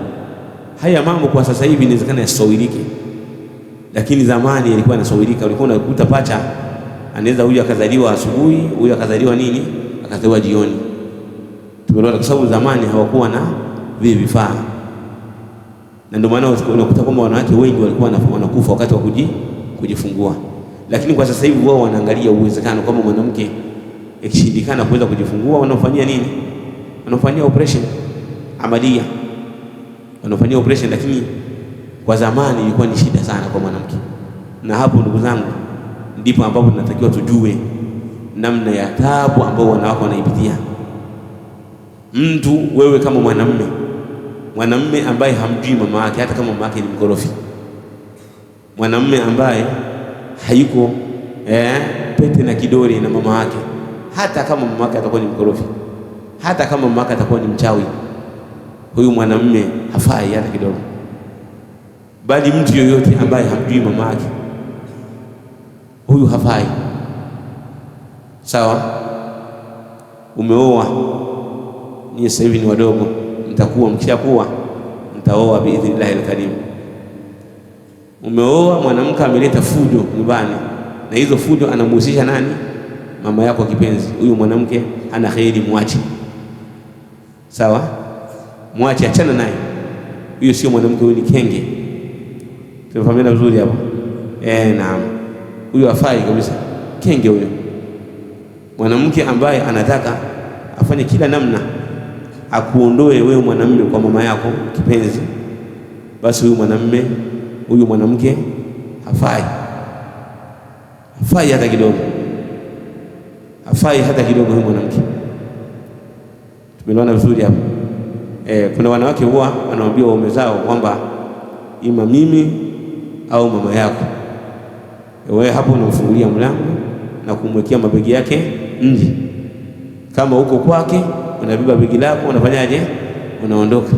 Haya mambo kwa sasa hivi inawezekana yasawirike, lakini zamani yalikuwa yanasawirika. Ulikuwa unakuta pacha anaweza huyu akazaliwa asubuhi, huyu akazaliwa nini, akazaliwa jioni. Tumeona kwa sababu zamani hawakuwa na vile vifaa, na ndio maana unakuta kwamba wanawake wengi walikuwa wanakufa wakati wa kujifungua. Lakini kwa sasa hivi wao wanaangalia uwezekano kama mwanamke ikishindikana kuweza kujifungua, wanafanyia nini? Wanafanyia operation, amalia, wanafanyia operation. Lakini kwa zamani ilikuwa ni shida sana kwa mwanamke, na hapo ndugu zangu ndipo ambapo tunatakiwa tujue namna ya taabu ambao wanawake wanaipitia. Mtu wewe kama mwanamume ambaye hamjui mama yake, hata kama mama yake ni mkorofi, mwanamume ambaye hayuko pete na kidole na mama yake, hata kama mama yake atakuwa ni mkorofi, hata kama mama yake atakuwa ni mchawi, huyu mwanamume hafai hata kidogo. Bali mtu yoyote ambaye hamjui mama yake, huyu hafai. Sawa? Umeoa, ni sasa hivi ni wadogo, mkishakuwa mtaoa biidhnillah alkarim. Umeoa, mwanamke ameleta fujo nyumbani, na hizo fujo anamhusisha nani? Mama yako kipenzi. Huyu mwanamke hana kheri, mwache. Sawa? Mwache, achana naye. huyo sio mwanamke, huyo ni kenge. Tunafahamana vizuri hapo. Naam, huyo hafai kabisa, kenge huyo. Mwanamke ambaye anataka afanye kila namna akuondoe wewe mwanamume kwa mama yako kipenzi, basi huyu mwanamke hafai hata kidogo, hafai hata kidogo huyu mwanamke. Tumeelewana vizuri hapo. Kuna wanawake huwa wanawaambia waume zao kwamba ima mimi au mama yako. Wewe hapo unamfungulia mlango na kumwekea mabegi yake nje. Kama uko kwake unabeba begi lako, unafanyaje? Unaondoka,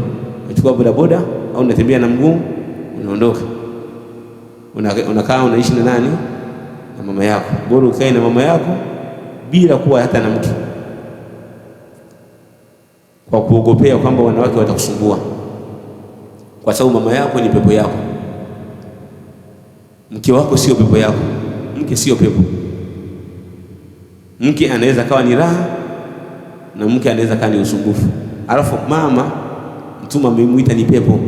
unachukua bodaboda au unatembea na mguu, unaondoka. Unakaa unaishi na nani? Na mama yako. Bora ukae na mama yako bila kuwa hata na mtu, kwa kuogopea kwamba wanawake watakusumbua, kwa sababu mama yako ni pepo yako. Mke wako sio pepo yako, mke sio pepo. Mke anaweza kawa ni raha na mke anaweza kawa ni usumbufu. Alafu mama Mtume amemuita ni pepo,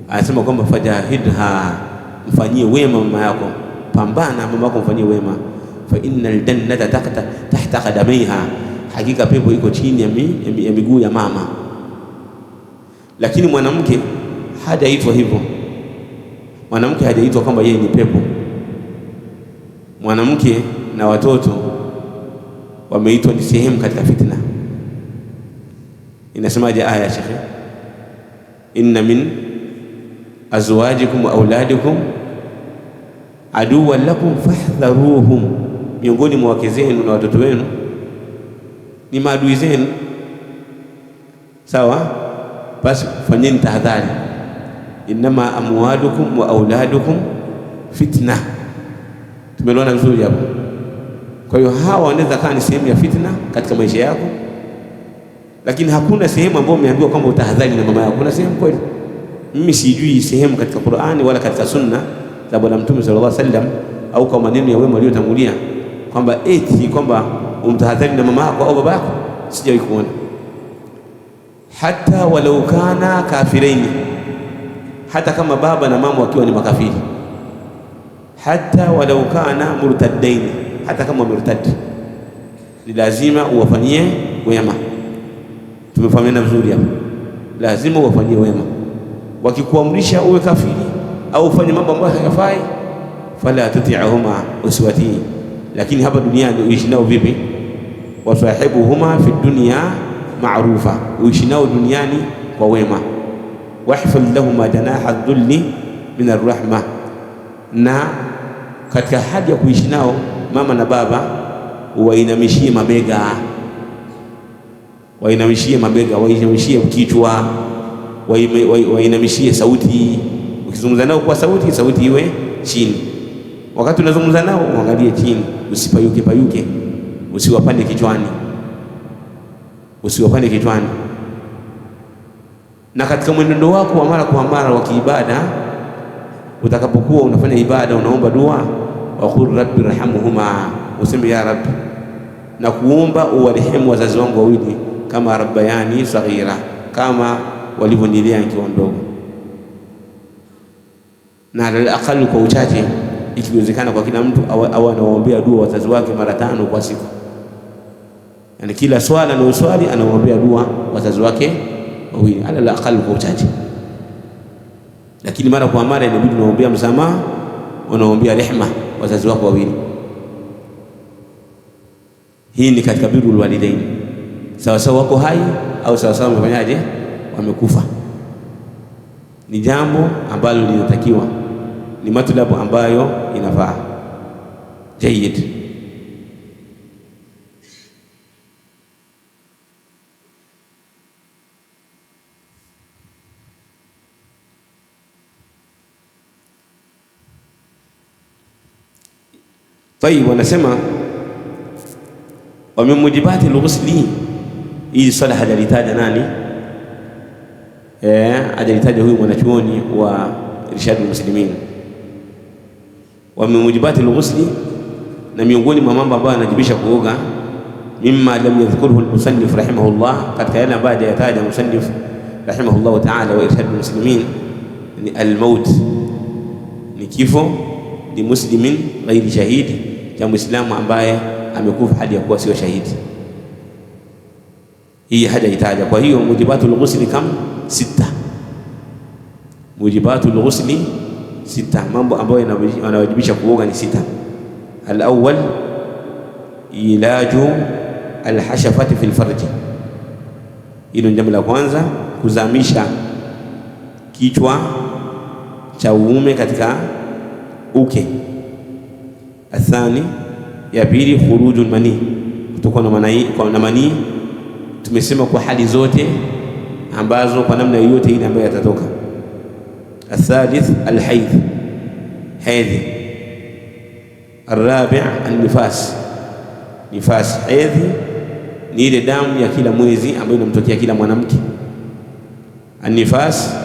anasema kwamba fajahidha, mfanyie wema mama yako, pambana mama yako, mfanyie wema. Fa innal jannata tahta qadamiha, hakika pepo iko chini ya miguu ya mama. Lakini mwanamke hajaitwa hivyo. Mwanamke hajaitwa kwamba yeye ni pepo. Mwanamke na watoto wameitwa ni sehemu katika fitna. Inasemaje aya ya Sheikh? Inna min azwajikum wa auladikum aduwwan lakum fahdharuhum, miongoni mwa wake zenu na watoto wenu ni maadui zenu. Sawa, basi fanyeni tahadhari. Innama amwalukum wa auladukum fitna. Tumeelewana vizuri hapo? Kwa hiyo hawa wanaweza kaa ni sehemu ya fitna katika maisha yako, lakini hakuna sehemu ambayo umeambiwa kwamba utahadhari na mama yako. Kuna sehemu kweli? Mimi sijui sehemu katika Qur'ani wala katika sunna za Bwana Mtume sallallahu alaihi wasallam au kwa maneno ya wema waliotangulia kwamba eti kwamba umtahadhari na mama yako au baba yako. Sijawahi kuona. Hata walau kana kafiraini, hata kama baba na mama wakiwa ni makafiri. Hata walau kana murtaddaini, hata kama murtad, ni lazima uwafanyie wema. Tumefahamiana vizuri hapo? Lazima uwafanyie wema. Wakikuamrisha uwe kafiri au ufanye mambo ambayo hayafai, fala tuti'uhuma, usiwatii. Lakini hapa duniani uishi nao vipi? Wasahibuhuma fi dunya ma'rufa, uishi nao duniani kwa wema. Wahfidh lahuma janaha dhulli min arrahma, na katika hali ya kuishi nao mama na baba wainamishie mabega, wainamishie kichwa, wainamishie sauti. Ukizungumza nao kwa sauti iwe chini. Wakati unazungumza nao uangalie chini, usipayuke, usiwapande kichwani. Na katika mwenendo wako wa mara kwa mara wa kiibada, utakapokuwa unafanya ibada, unaomba dua, wa qul rabbi irhamhuma, useme ya rabbi, na kuomba uwarehemu wazazi wangu wawili kama rabbayani saghira, kama walivyonilea nikiwa mdogo. Na al-aqal, kwa uchache, ikiwezekana kwa kila mtu au anawaombea dua wazazi wake mara 5 kwa siku. Yani kila swala na uswali anawaombea dua wazazi wake wawili, al-aqal kwa uchache. Lakini mara kwa mara inabidi unaombea msamaha, unaombea rehema wazazi wako wawili. Hii ni katika birrul walidain, sawa sawa wako hai au sawa sawa wamefanyaje, wamekufa. Ni jambo ambalo linatakiwa, ni matlabu ambayo inafaa. Jayyid. Tayib, wanasema wa min mujibati al-ghusli, hii swala hajalitaja nani? Hajalitaja huyu mwanachuoni wa Irshadul Muslimin. Wa min mujibati al-ghusli, na miongoni mwa mambo ambayo yanajibisha kuoga, mimma lam yadhkuruhu al-musannif rahimahullah, katika yale ambayo hajayataja musannif rahimahullah ta'ala wa irshad muslimin ni al-maut, ni kifo li muslimin ghairi shahidi, ya muislamu ambaye amekufa hadi ya kuwa sio shahidi. Hii hajaitaja. Kwa hiyo mujibatul ghusli kam? 6. Mujibatul ghusli 6, mambo ambayo yanawajibisha kuoga ni 6. Al-awwal ilaju al-hashafati fil farji, hilo jambo la kwanza, kuzamisha kichwa cha uume katika uke. Athani, ya pili, khurujul mani, kutoka na mani. Tumesema kwa hali zote ambazo kwa namna yoyote ile ambayo yatatoka. Athalith, alhaidh, hedhi. Arabi' an-nifas, nifas, hedhi ni ile damu ya kila mwezi ambayo inamtokea kila mwanamke. An-nifas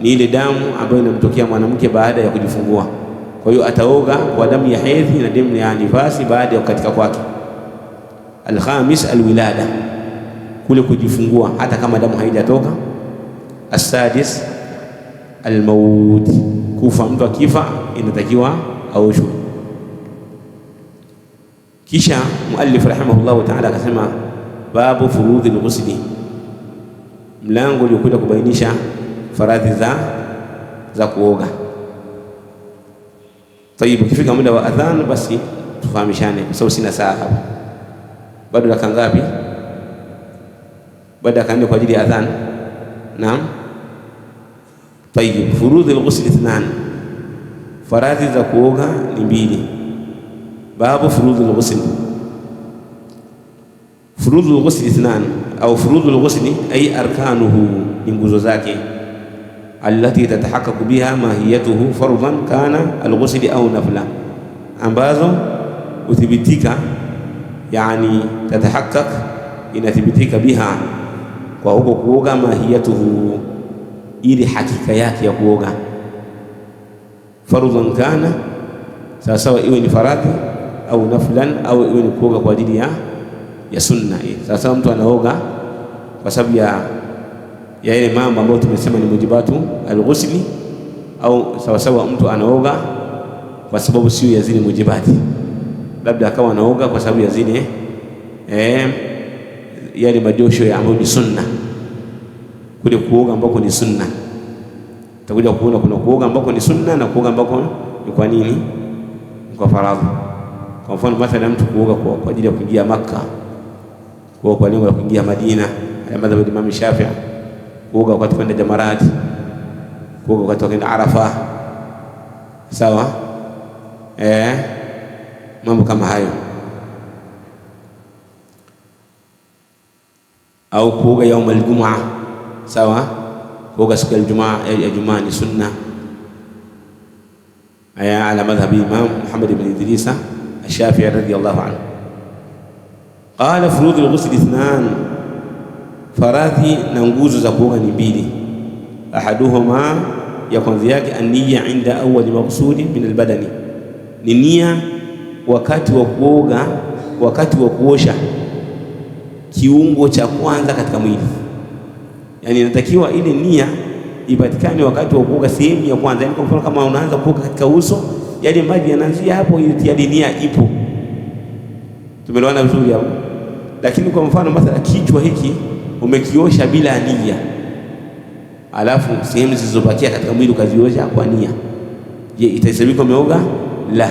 ni ile damu ambayo inamtokea mwanamke baada ya kujifungua. Kwa hiyo ataoga kwa damu ya hedhi na damu ya nifasi baada ya kukatika kwake. Al-khamis, alwilada, kule kujifungua hata kama damu haijatoka. As-sadis, almaut, kufa. Mtu akifa inatakiwa aoshwe. Kisha muallif rahimahullah ta'ala akasema babu furudhi al-ghusli, mlango uliokuja kubainisha faradhi za kuoga. Tayib, ukifika muda wa adhan basi tufahamishane, kwa sababu sina saa hapa. Bado dakika ngapi? Bado dakika 4 kwa ajili ya adhan. Naam. Tayib, furudhi al-ghusli 2, faradhi za kuoga ni 2. Babu furudhi al-ghusli. Furudhi al-ghusli 2 au furudhi al-ghusli ay arkanuhu, ni nguzo zake. Allati tatahaqqaqu biha mahiyatuhu fardhan kana al-ghusli au nafla, ambazo uthibitika, yani tatahaqqaq, inathibitika biha, kwa huko kuoga, mahiyatuhu, ili hakika yake ya kuoga. Fardhan kana, sawa iwe ni faradhi, au naflan, au iwe ni kuoga kwa ajili ya sunna. Sasa mtu anaoga kwa sababu ya ile mambo ambayo tumesema ni mujibatu al-ghusli, au sawa mtu anaoga kwa sababu sio ya zile mujibati, labda akawa anaoga kwa sababu ya zile yale majosho ya ambayo ni sunna, kule kuoga ambako ni sunna. Tutakuja kuona kuna kuoga ambako ni sunna na kuoga ambako ni kwa nini, kwa faradhi. Kwa mfano mathalan mtu kuoga kwa ajili ya kuingia Makka, kuoga kwa lengo la kuingia Madina, ya madhhabu ya Imam Shafi'i, kuoga wakati kwenda Jamarat, kuoga wakati kwenda Arafa, sawa, mambo kama hayo. Au kuoga yaum al-Jum'a, sawa, kuoga siku ya Ijumaa ni sunna, ala madhhabi Imam Muhammad ibn Idrisa Ash-Shafi'i radiyallahu anhu. Qala furudhu al-ghusli 2, faradhi na nguzo za kuoga ni 2. Ahaduhuma, ya kwanza yake, an-niyya inda awwal maqsudi min al-badani, ni nia wakati wa kuoga, wakati wa kuosha kiungo cha kwanza katika mwili. Yani inatakiwa ile nia ipatikane wakati wa kuoga sehemu ya kwanza. Yani kwa mfano kama unaanza kuoga katika uso, yale maji yanaanzia hapo, ile nia ipo. Tumeelewana vizuri hapo? Lakini kwa mfano mathalan kichwa hiki umekiosha bila nia, alafu sehemu zilizobakia katika mwili ukaziosha kwa nia, je, itahesabika umeoga? La,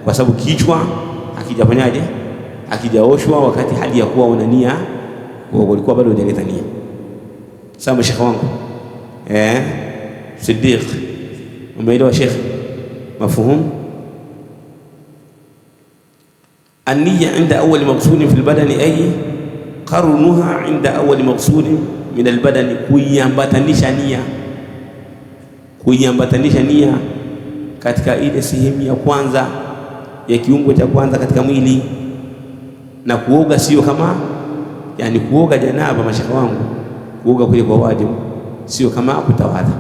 kwa sababu kichwa hakijafanyaje, hakijaoshwa wakati hali ya kuwa una nia, ulikuwa bado hujaleta nia. Sawa shekhi wangu, Siddiq, umeelewa shekhi? Mafhumu? An-niyya inda awwal maqsudin fi al-badani, ay qarnuha inda awwal maqsudin min al-badani, kuiambatanisha nia katika ile sehemu ya kwanza ya kiungo cha kwanza katika mwili. Na kuoga sio kama, yani kuoga janaba, mashaka wangu, kuoga kule kwa wajibu sio kama kutawadha.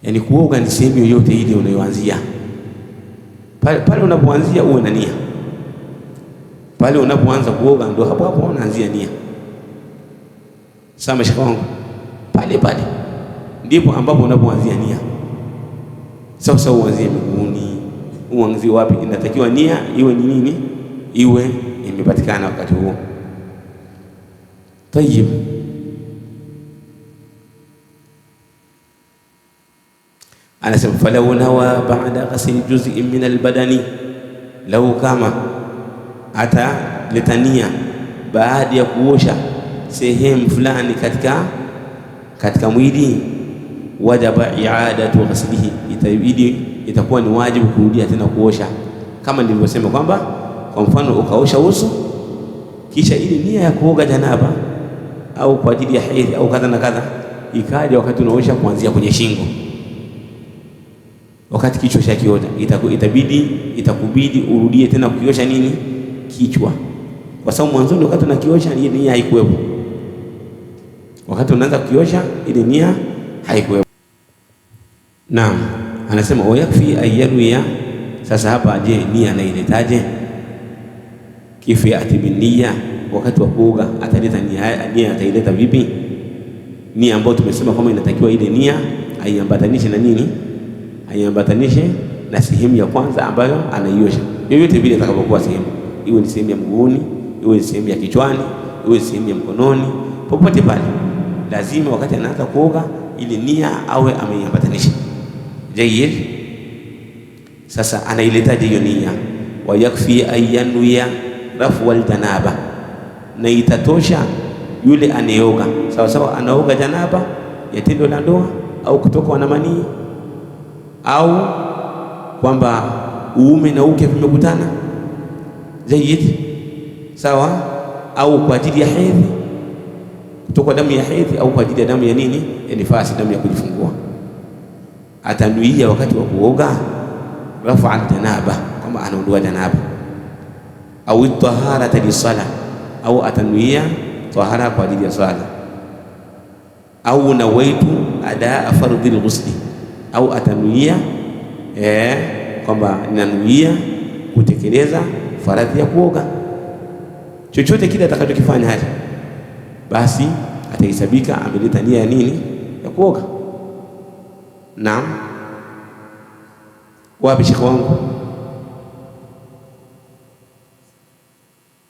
Yani kuoga ni sehemu yoyote ile unayoanzia. Pale unapoanzia uwe na nia. Pale unapoanza kuoga ndio hapo unaanzia nia. Sawa shekhi wangu, pale pale ndipo ambapo unapoanzia nia. Sasa uanzie miguuni, uanzie wapi? Inatakiwa nia iwe ni nini? Iwe imepatikana wakati huo. Tayib, anasema falau nawa ba'da ghasli juz'in min albadani, lau kama ataleta nia baada ya kuosha sehemu fulani katika mwili, wajaba i'adatu ghaslihi, itakuwa ni wajibu kurudia tena kuosha, kama nilivyosema kwamba kwa mfano ukaosha uso kisha ile nia ya kuoga janaba au kwa ajili ya hedhi au kadha na kadha ikaja wakati unaosha kuanzia kwenye shingo, wakati kichwa shakiota, itakubidi urudie tena kukiosha nini? Kichwa, kwa sababu mwanzoni wakati unakiosha ile nia haikuwepo. Wakati unaanza kukiosha ile nia haikuwepo. Naam, anasema yakfi ayyanuya. Sasa hapa, je, nia anailetaje? Kifi ati binniya, wakati wa kuoga ataleta nia ataileta vipi? Nia ambayo tumesema kama inatakiwa ile nia aiambatanishe na nini? Aiambatanishe na sehemu ya kwanza ambayo anaiosha, yoyote vile atakapokuwa sehemu, iwe ni sehemu ya mguuni, iwe ni sehemu ya kichwani, iwe ni sehemu ya mkononi, popote pale lazima wakati anaanza kuoga ile nia awe ameiambatanisha. Jayyid, sasa anailetaje hiyo nia? Wa yakfi ayyanuya rafu aljanaba, na itatosha yule anayeoga sawa sawa, anaoga janaba ya tendo la ndoa au kutokwa na manii, au kwamba uume na uke vimekutana, Jayyid, sawa, au kwa ajili ya hedhi, kutoka damu ya hedhi, au kwa ajili ya damu ya nini? Ya nifasi, damu ya kujifungua. Atanuia wakati wa kuoga rafa aljanaba, kama anaondoa janaba, au taharata lisala, au atanuia tahara kwa ajili ya swala, au nawaitu adaa fardhi alghusli, au atanuia kwamba ninanuia kutekeleza faradhi ya kuoga. Chochote kile atakachokifanya hata basi atahesabika ameleta nia ya nini? Ya kuoga. Naam, wapi shekhi wangu?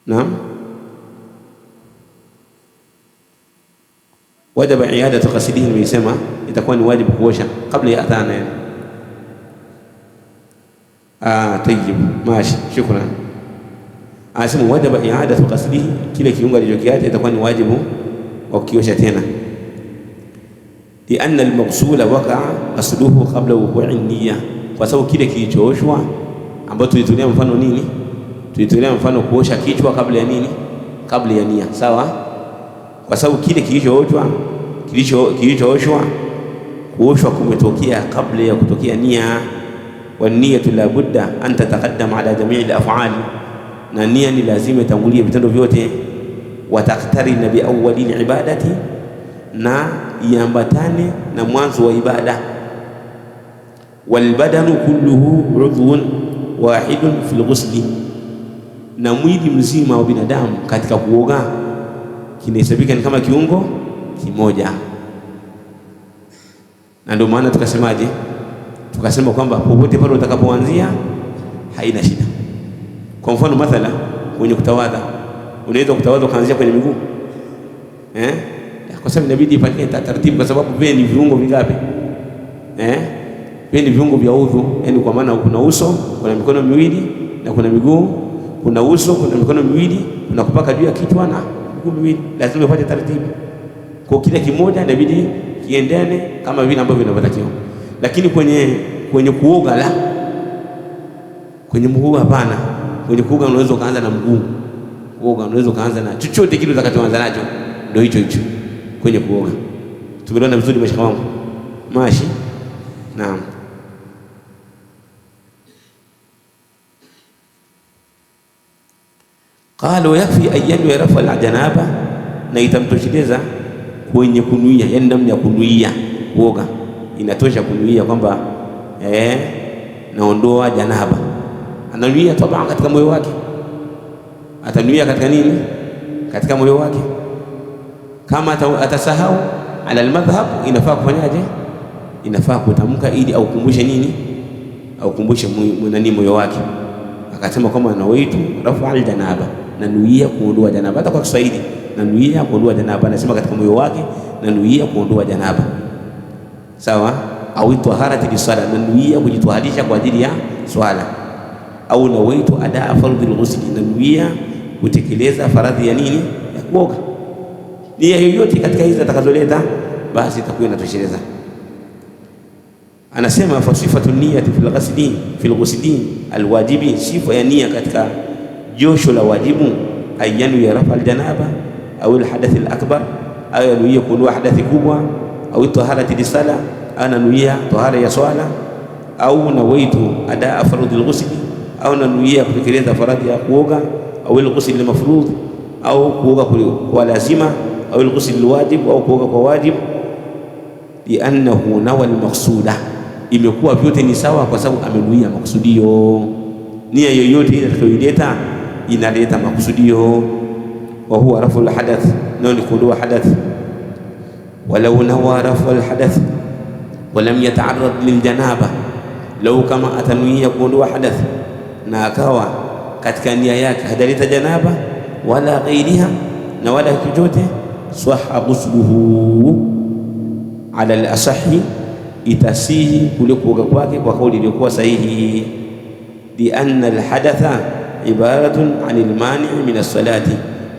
Naam, wajaba i'adatu ghaslihi, nimesema itakuwa ni wajibu kuosha kabla ya adhana. Tayyib, mashi, shukran. Anasema wajaba i'adatu ghaslihi, kile kiungo alichokiacha itakuwa ni wajibu wa kukiosha tena, lianna almaghsula waqa'a ghasluhu qabla wuqu'i niyya, kwa sababu kile kilichooshwa ambacho tulitolea mfano nini? Tulitolea mfano kuosha kichwa kabla ya nini? Kabla ya nia, sawa? Kwa sababu kile kilichooshwa kuoshwa kumetokea kabla ya kutokea nia. Wa niyatu la budda an tataqaddam ala jami'i al-af'al, na nia ni lazima itangulie vitendo vyote. Wa taqtarina bi awwali al-ibadati, na iambatane na mwanzo wa ibada. Wal badanu kulluhu udhun wahidun fil ghusli, na mwili mzima wa binadamu katika kuoga kinahesabika ni kama kiungo kimoja. Na ndio maana tukasemaje? Tukasema kwamba popote pale utakapoanzia haina shida. Kwa mfano mathala, kwenye kutawadha, unaweza kutawadha kuanzia kwenye miguu, kwa sababu inabidi ipate taratibu, kwa sababu vile ni viungo vingapi? Vile ni viungo vya udhu, yani kwa maana kuna uso, kuna mikono miwili, na kuna miguu, kuna uso, kuna mikono miwili, kuna kupaka juu ya kichwa na miguu miwili, lazima ipate taratibu. Kwa kila kimoja inabidi kiendane kama vile ambavyo vinavyotakiwa. Lakini kwenye kuoga la, kwenye mguu hapana. Kwenye kuoga unaweza kuanza na mguu, kuoga unaweza kuanza na chochote kile utakachoanza nacho, ndio hicho kwenye kuoga. Tumeona vizuri mashaka wangu? Mashi. Naam. Qalu yakfi ayyan yarafa al-janaba, na itamtosheleza kwenye kunuia, yani namna ya kunuia kuoga inatosha kunuia kwamba naondoa janaba. Ananuia tabaa katika moyo wake, atanuia katika nini? Katika moyo wake. Kama atasahau ala almadhhab, inafaa kufanyaje? Inafaa kutamka ili au kukumbushe nini, au kukumbushe nani moyo wake. Akasema kama nawaitu rafa aljanaba, nanuia kuondoa janaba. Hata kwa Kiswahili nanuia kuondoa janaba, anasema katika moyo wake nanuia kuondoa janaba, sawa. Au taharati lisala, nanuia kujitwaharisha kwa ajili ya swala. Au nawaitu adaa fardhi alghusl, nanuia kutekeleza faradhi ya nini, ya kuoga. Nia yoyote katika hizo atakazoleta basi itakuwa inatosheleza. Anasema fasifatu niyati fil ghusli alwajibi, sifa ya nia katika josho la wajibu, ayanu ya rafa aljanaba au alhadath alakbar, au yanuia kuondoa hadathi kubwa, au taharati lisala, ananuia tahara ya swala, au nawaitu adaa fardhi alghusl, au nanuia kutekeleza faradhi ya kuoga, au alghusl almafrudh, au kuoga kwa lazima, au alghusl alwajib, au kuoga kwa wajib. Liannahu nawa almaqsuda, imekuwa vyote ni sawa kwa sababu amenuia makusudio. Nia yoyote ile atakayoleta inaleta makusudio. Wa huwa rafu alhadath, nao ni kuondoa hadath. Walau nawa rafu alhadath walam yata'arrad liljanaba, lau kama atanuia kuondoa hadath na akawa katika nia yake hajaleta janaba wala ghairiha na wala chochote, sahha ghusluhu ala al-asahi, itasihi kule kuoga kwake kwa kauli iliyokuwa sahihi. Lianna alhadatha ibaratun anil mani' min as-salati,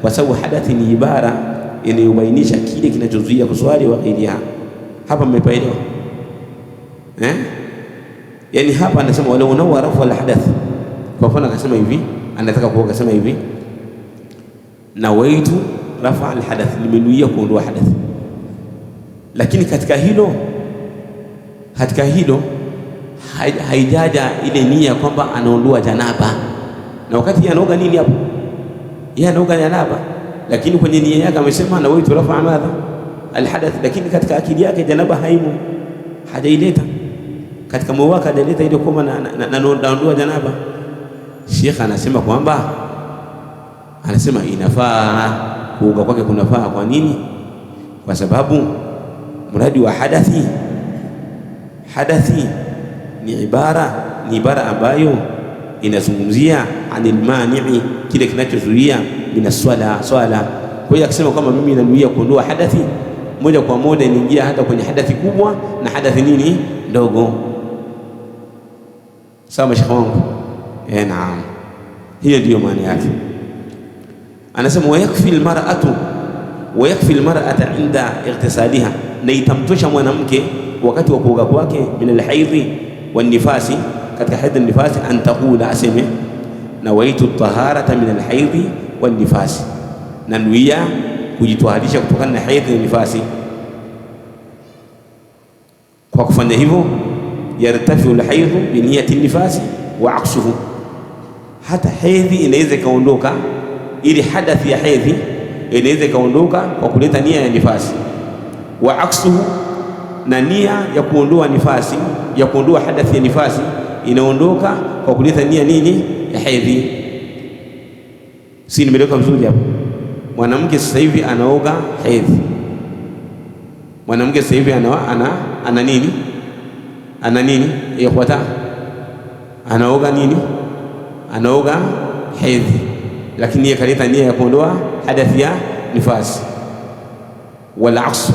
kwa sababu hadathi ni ibara inayobainisha kile kinachozuia kuswali wa ghairiha. Hapa mmepaelewa yani hapa anasema walau nawa rafa alhadath. Kwa mfano akasema hivi, anataka kuoga, sema hivi nawaitu rafa alhadath, nimenuia kuondoa hadath. Lakini katika hilo haijaja ile nia kwamba anaondoa janaba, na wakati anaoga nini hapo, yeye anaoga janaba, lakini kwenye nia yake amesema nawaitu rafa madha alhadath, lakini katika akili yake janaba haimu, hajaileta katika moyo wake, hajaleta ile kwamba naondoa janaba. Sheikh anasema kwamba anasema inafaa kuoga kwake, kunafaa. Kwa nini? Kwa sababu mradi wa hadathi ni ibara ambayo inazungumzia anil mani'i, kile kinachozuia mina swala. Kwa hiyo akisema kama mimi nanuia kuondoa hadathi, moja kwa moja inaingia hata kwenye hadathi kubwa na hadathi nini ndogo. Sawa shekhi wangu? Naam, hiyo ndiyo maana yake. Anasema wayakfi almar'ata inda ightisaliha, na itamtosha mwanamke wakati wa kuoga kwake, min alhaidhi wan nifasi, katika haidhi nifasi, an taqula, aseme nawaitu taharata min alhaidhi wan nifasi, nanuia kujitwaharisha kutokana na haidhi na nifasi. Kwa kufanya hivyo yartafiu alhaidhu bi niyati nifasi wa aksuhu, hata hedhi inaweza ikaondoka, ili hadathi ya hedhi inaweza ikaondoka kwa kuleta nia ya nifasi. Wa aksuhu, na nia ya kuondoa nifasi, ya kuondoa hadathi ya nifasi inaondoka kwa kuleta nia nini ya hedhi. Si nimeleka vizuri hapo? Mwanamke sasa hivi anaoga hedhi, mwanamke sasa hivi ana nini ikhwata, anaoga nini, anaoga hedhi, lakini yeye kaleta nia ya kuondoa hadathi ya nifasi. Wala aksu,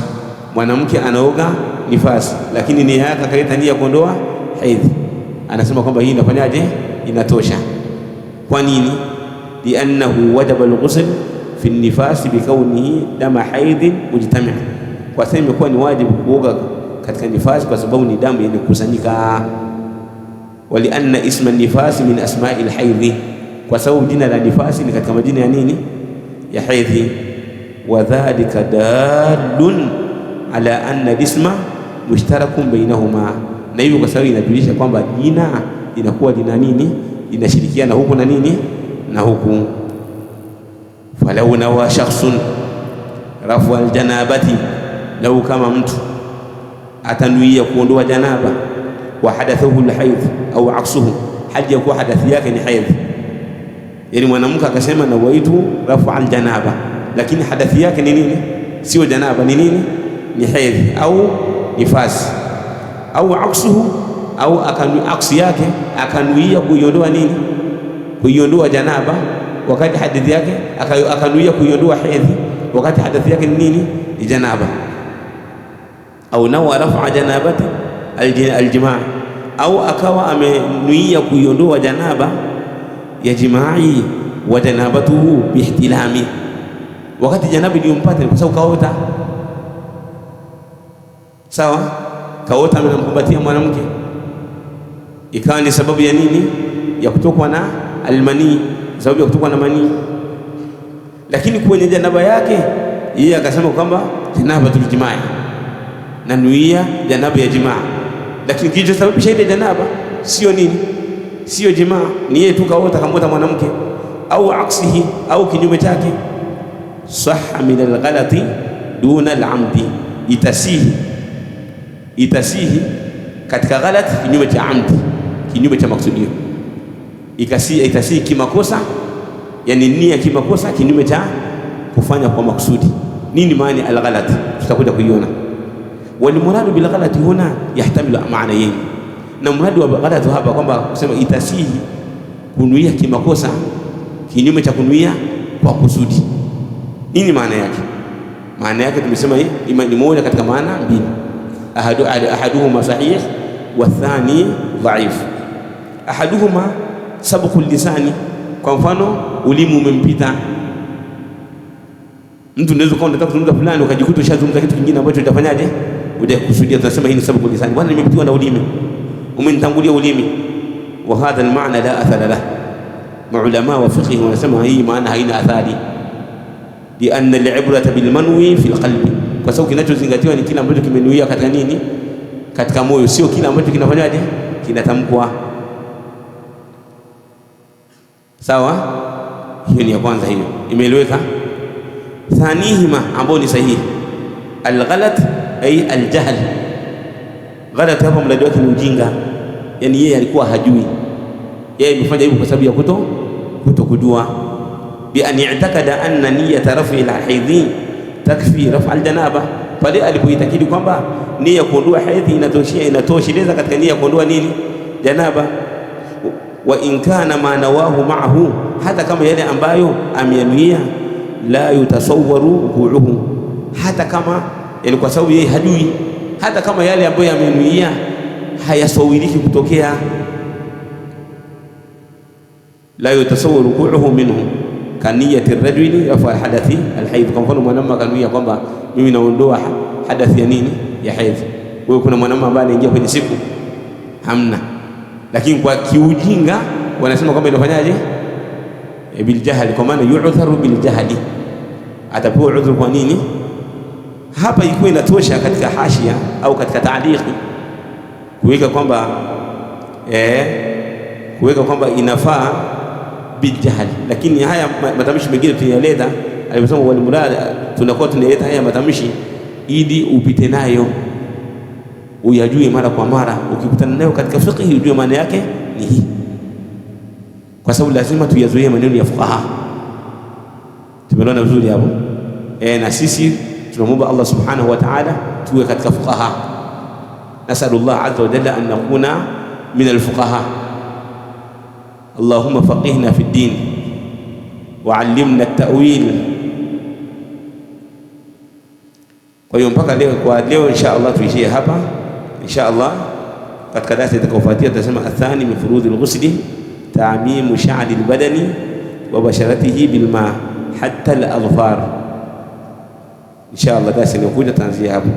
mwanamke anaoga nifasi, lakini nia yake kaleta nia ya kuondoa hedhi. Anasema kwamba hii inafanyaje, inatosha. Kwa nini? Liannahu wajaba alghusl fi nifasi bikaunihi dama haidhin mujtami', kwa sababu imekuwa ni wajibu kuoga katika nifasi kwa sababu ni damu yenye kukusanyika. Walianna isma nifasi min asma'i alhaidhi, kwa sababu jina la nifasi ni katika majina ya nini, ya hedhi. Wa dhalika dalun ala anna isma mushtarakun bainahuma, na hivyo kwa sababu inajulisha kwamba jina inakuwa lina nini, inashirikiana huku na nini na huku. Falau nawa shakhsun rafu aljanabati, lau kama mtu atanuia kuondoa janaba, wa hadathuhu alhaidh au aksuhu, haja kuwa hadathi yake ni haidh, yani mwanamke akasema nawaitu rafu aljanaba, lakini hadathi yake ni nini, sio janaba, ni nini? Ni hedhi au nifasi. Au aksuhu, au aksi yake akanuia kuiondoa nini? Kuiondoa janaba wakati hadithi yake, akanuia kuiondoa hedhi wakati hadithi yake ni nini? Ni janaba. Au nawa rafa janabati aljimaa, au akawa amenuia kuiondoa janaba ya jimai wa janabatuhu bihtilami, wakati janaba iliyompata kwa sababu kaota. Sawa, kaota amemkumbatia mwanamke, ikawa ni sababu ya nini? Ya kutokwa na almani, sababu ya kutokwa na manii. Lakini kwenye janaba yake yeye akasema kwamba janabatul jimaa, na nuia janaba ya jimaa, lakini kilichosababisha ile janaba sio nini? Sio jimaa, ni yeye tu kaota, kamwota mwanamke. Au aksihi, au kinyume chake. Sahha min alghalati duna alamdi, itasihi katika ghalat, kinyume cha amdi, kinyume cha maksudio. Itasihi kimakosa, yani nia kimakosa, kinyume cha kufanya kwa maksudi. Nini maana alghalat? Tutakuja kuiona. Wal muradu bil ghalati huna yahtamilu maanayn, na mradi wa ghalati hapa kwamba kusema itasihi kunuia kimakosa, kinyume cha kunuia kwa kusudi. Nini maana yake? Maana yake tumesema hii ni moja katika maana mbili, ahaduhuma sahih wa thani dhaif. Ahaduhuma sabqu lisani, kwa mfano ulimi umempita mtu. Unaweza kuwa unataka kuzungumza fulani ukajikuta ushazungumza kitu kingine ambacho utafanyaje? Utakusudia. Tunasema hii ni sabqu lisani, bwana nimepitiwa na ulimi, umenitangulia ulimi. Wa hadha almaana la athara lah, maulama wa fiqh wanasema hii maana haina athari, lianna alibrata bilmanwi fi alqalbi, kwa sababu kinachozingatiwa ni kile ambacho kimenuia katika nini? Katika moyo, sio kile ambacho kinafanyaje? Kinatamkwa. Sawa, hiyo ni ya kwanza, hiyo imeeleweka. Thanihima, ambao ni sahihi, alghalat ay aljahl. Ghalat hapa mradi wake ni ujinga, yani yeye alikuwa hajui, yeye amefanya hivyo kwa sababu ya kutokujua. Bi an i'takada anna niyyata raf'i al-haidhi takfi raf' al-janaba, pale alipoitakidi kwamba nia ya kuondoa hedhi inatosheleza katika nia ya kuondoa nini? Janaba. Wa in kana ma nawahu ma'ahu, hata kama yale ambayo ameyanuia la yutasawwaru wuquhu, hata kama yani kwa sababu yeye hajui, hata kama yale ambayo amenuia hayasawiriki kutokea. La yutasawwaru wuquhu minhu kaniyati ar-rajuli rafa al-hadathi al-haidh. Kwa mfano mwanamume akanuia kwamba mimi naondoa hadathi ya nini? Ya hedhi. Wewe kuna mwanamume ambaye anaingia kwenye siku hamna, lakini kwa kiujinga wanasema kwamba inafanyaje? Bil jahli, kwa maana yu'tharu bil jahli, atapewa udhuru. Kwa nini? Hapa ilikuwa inatosha katika hashia au katika taaliqi kuweka kwamba inafaa bil jahli, lakini haya matamshi mengine tunayaleta, aliposema wal murad, tunakuwa tunaleta haya matamshi ili upite nayo, uyajue mara kwa mara. Ukikutana nayo katika fiqh ujue maana yake ni hii, kwa sababu lazima tuyazoee maneno ya fuqaha. Tumeona vizuri hapo. Na sisi tunamwomba Allah subhanahu wa ta'ala tuwe katika fuqaha. Nasalullah azza wa jalla an nakuna min alfuqaha. Allahumma faqihna fi ddin wa allimna at-ta'wil. Kwa hiyo mpaka leo insha Allah tuishie hapa. Insha Allah katika darasa itakayofuatia tutasema athani min furudhi al-ghusli ta'mimu sha'ri al-badani wa basharatihi bil ma hatta al-adfar. Insha Allah darasa inayokuja tutaanzia hapo.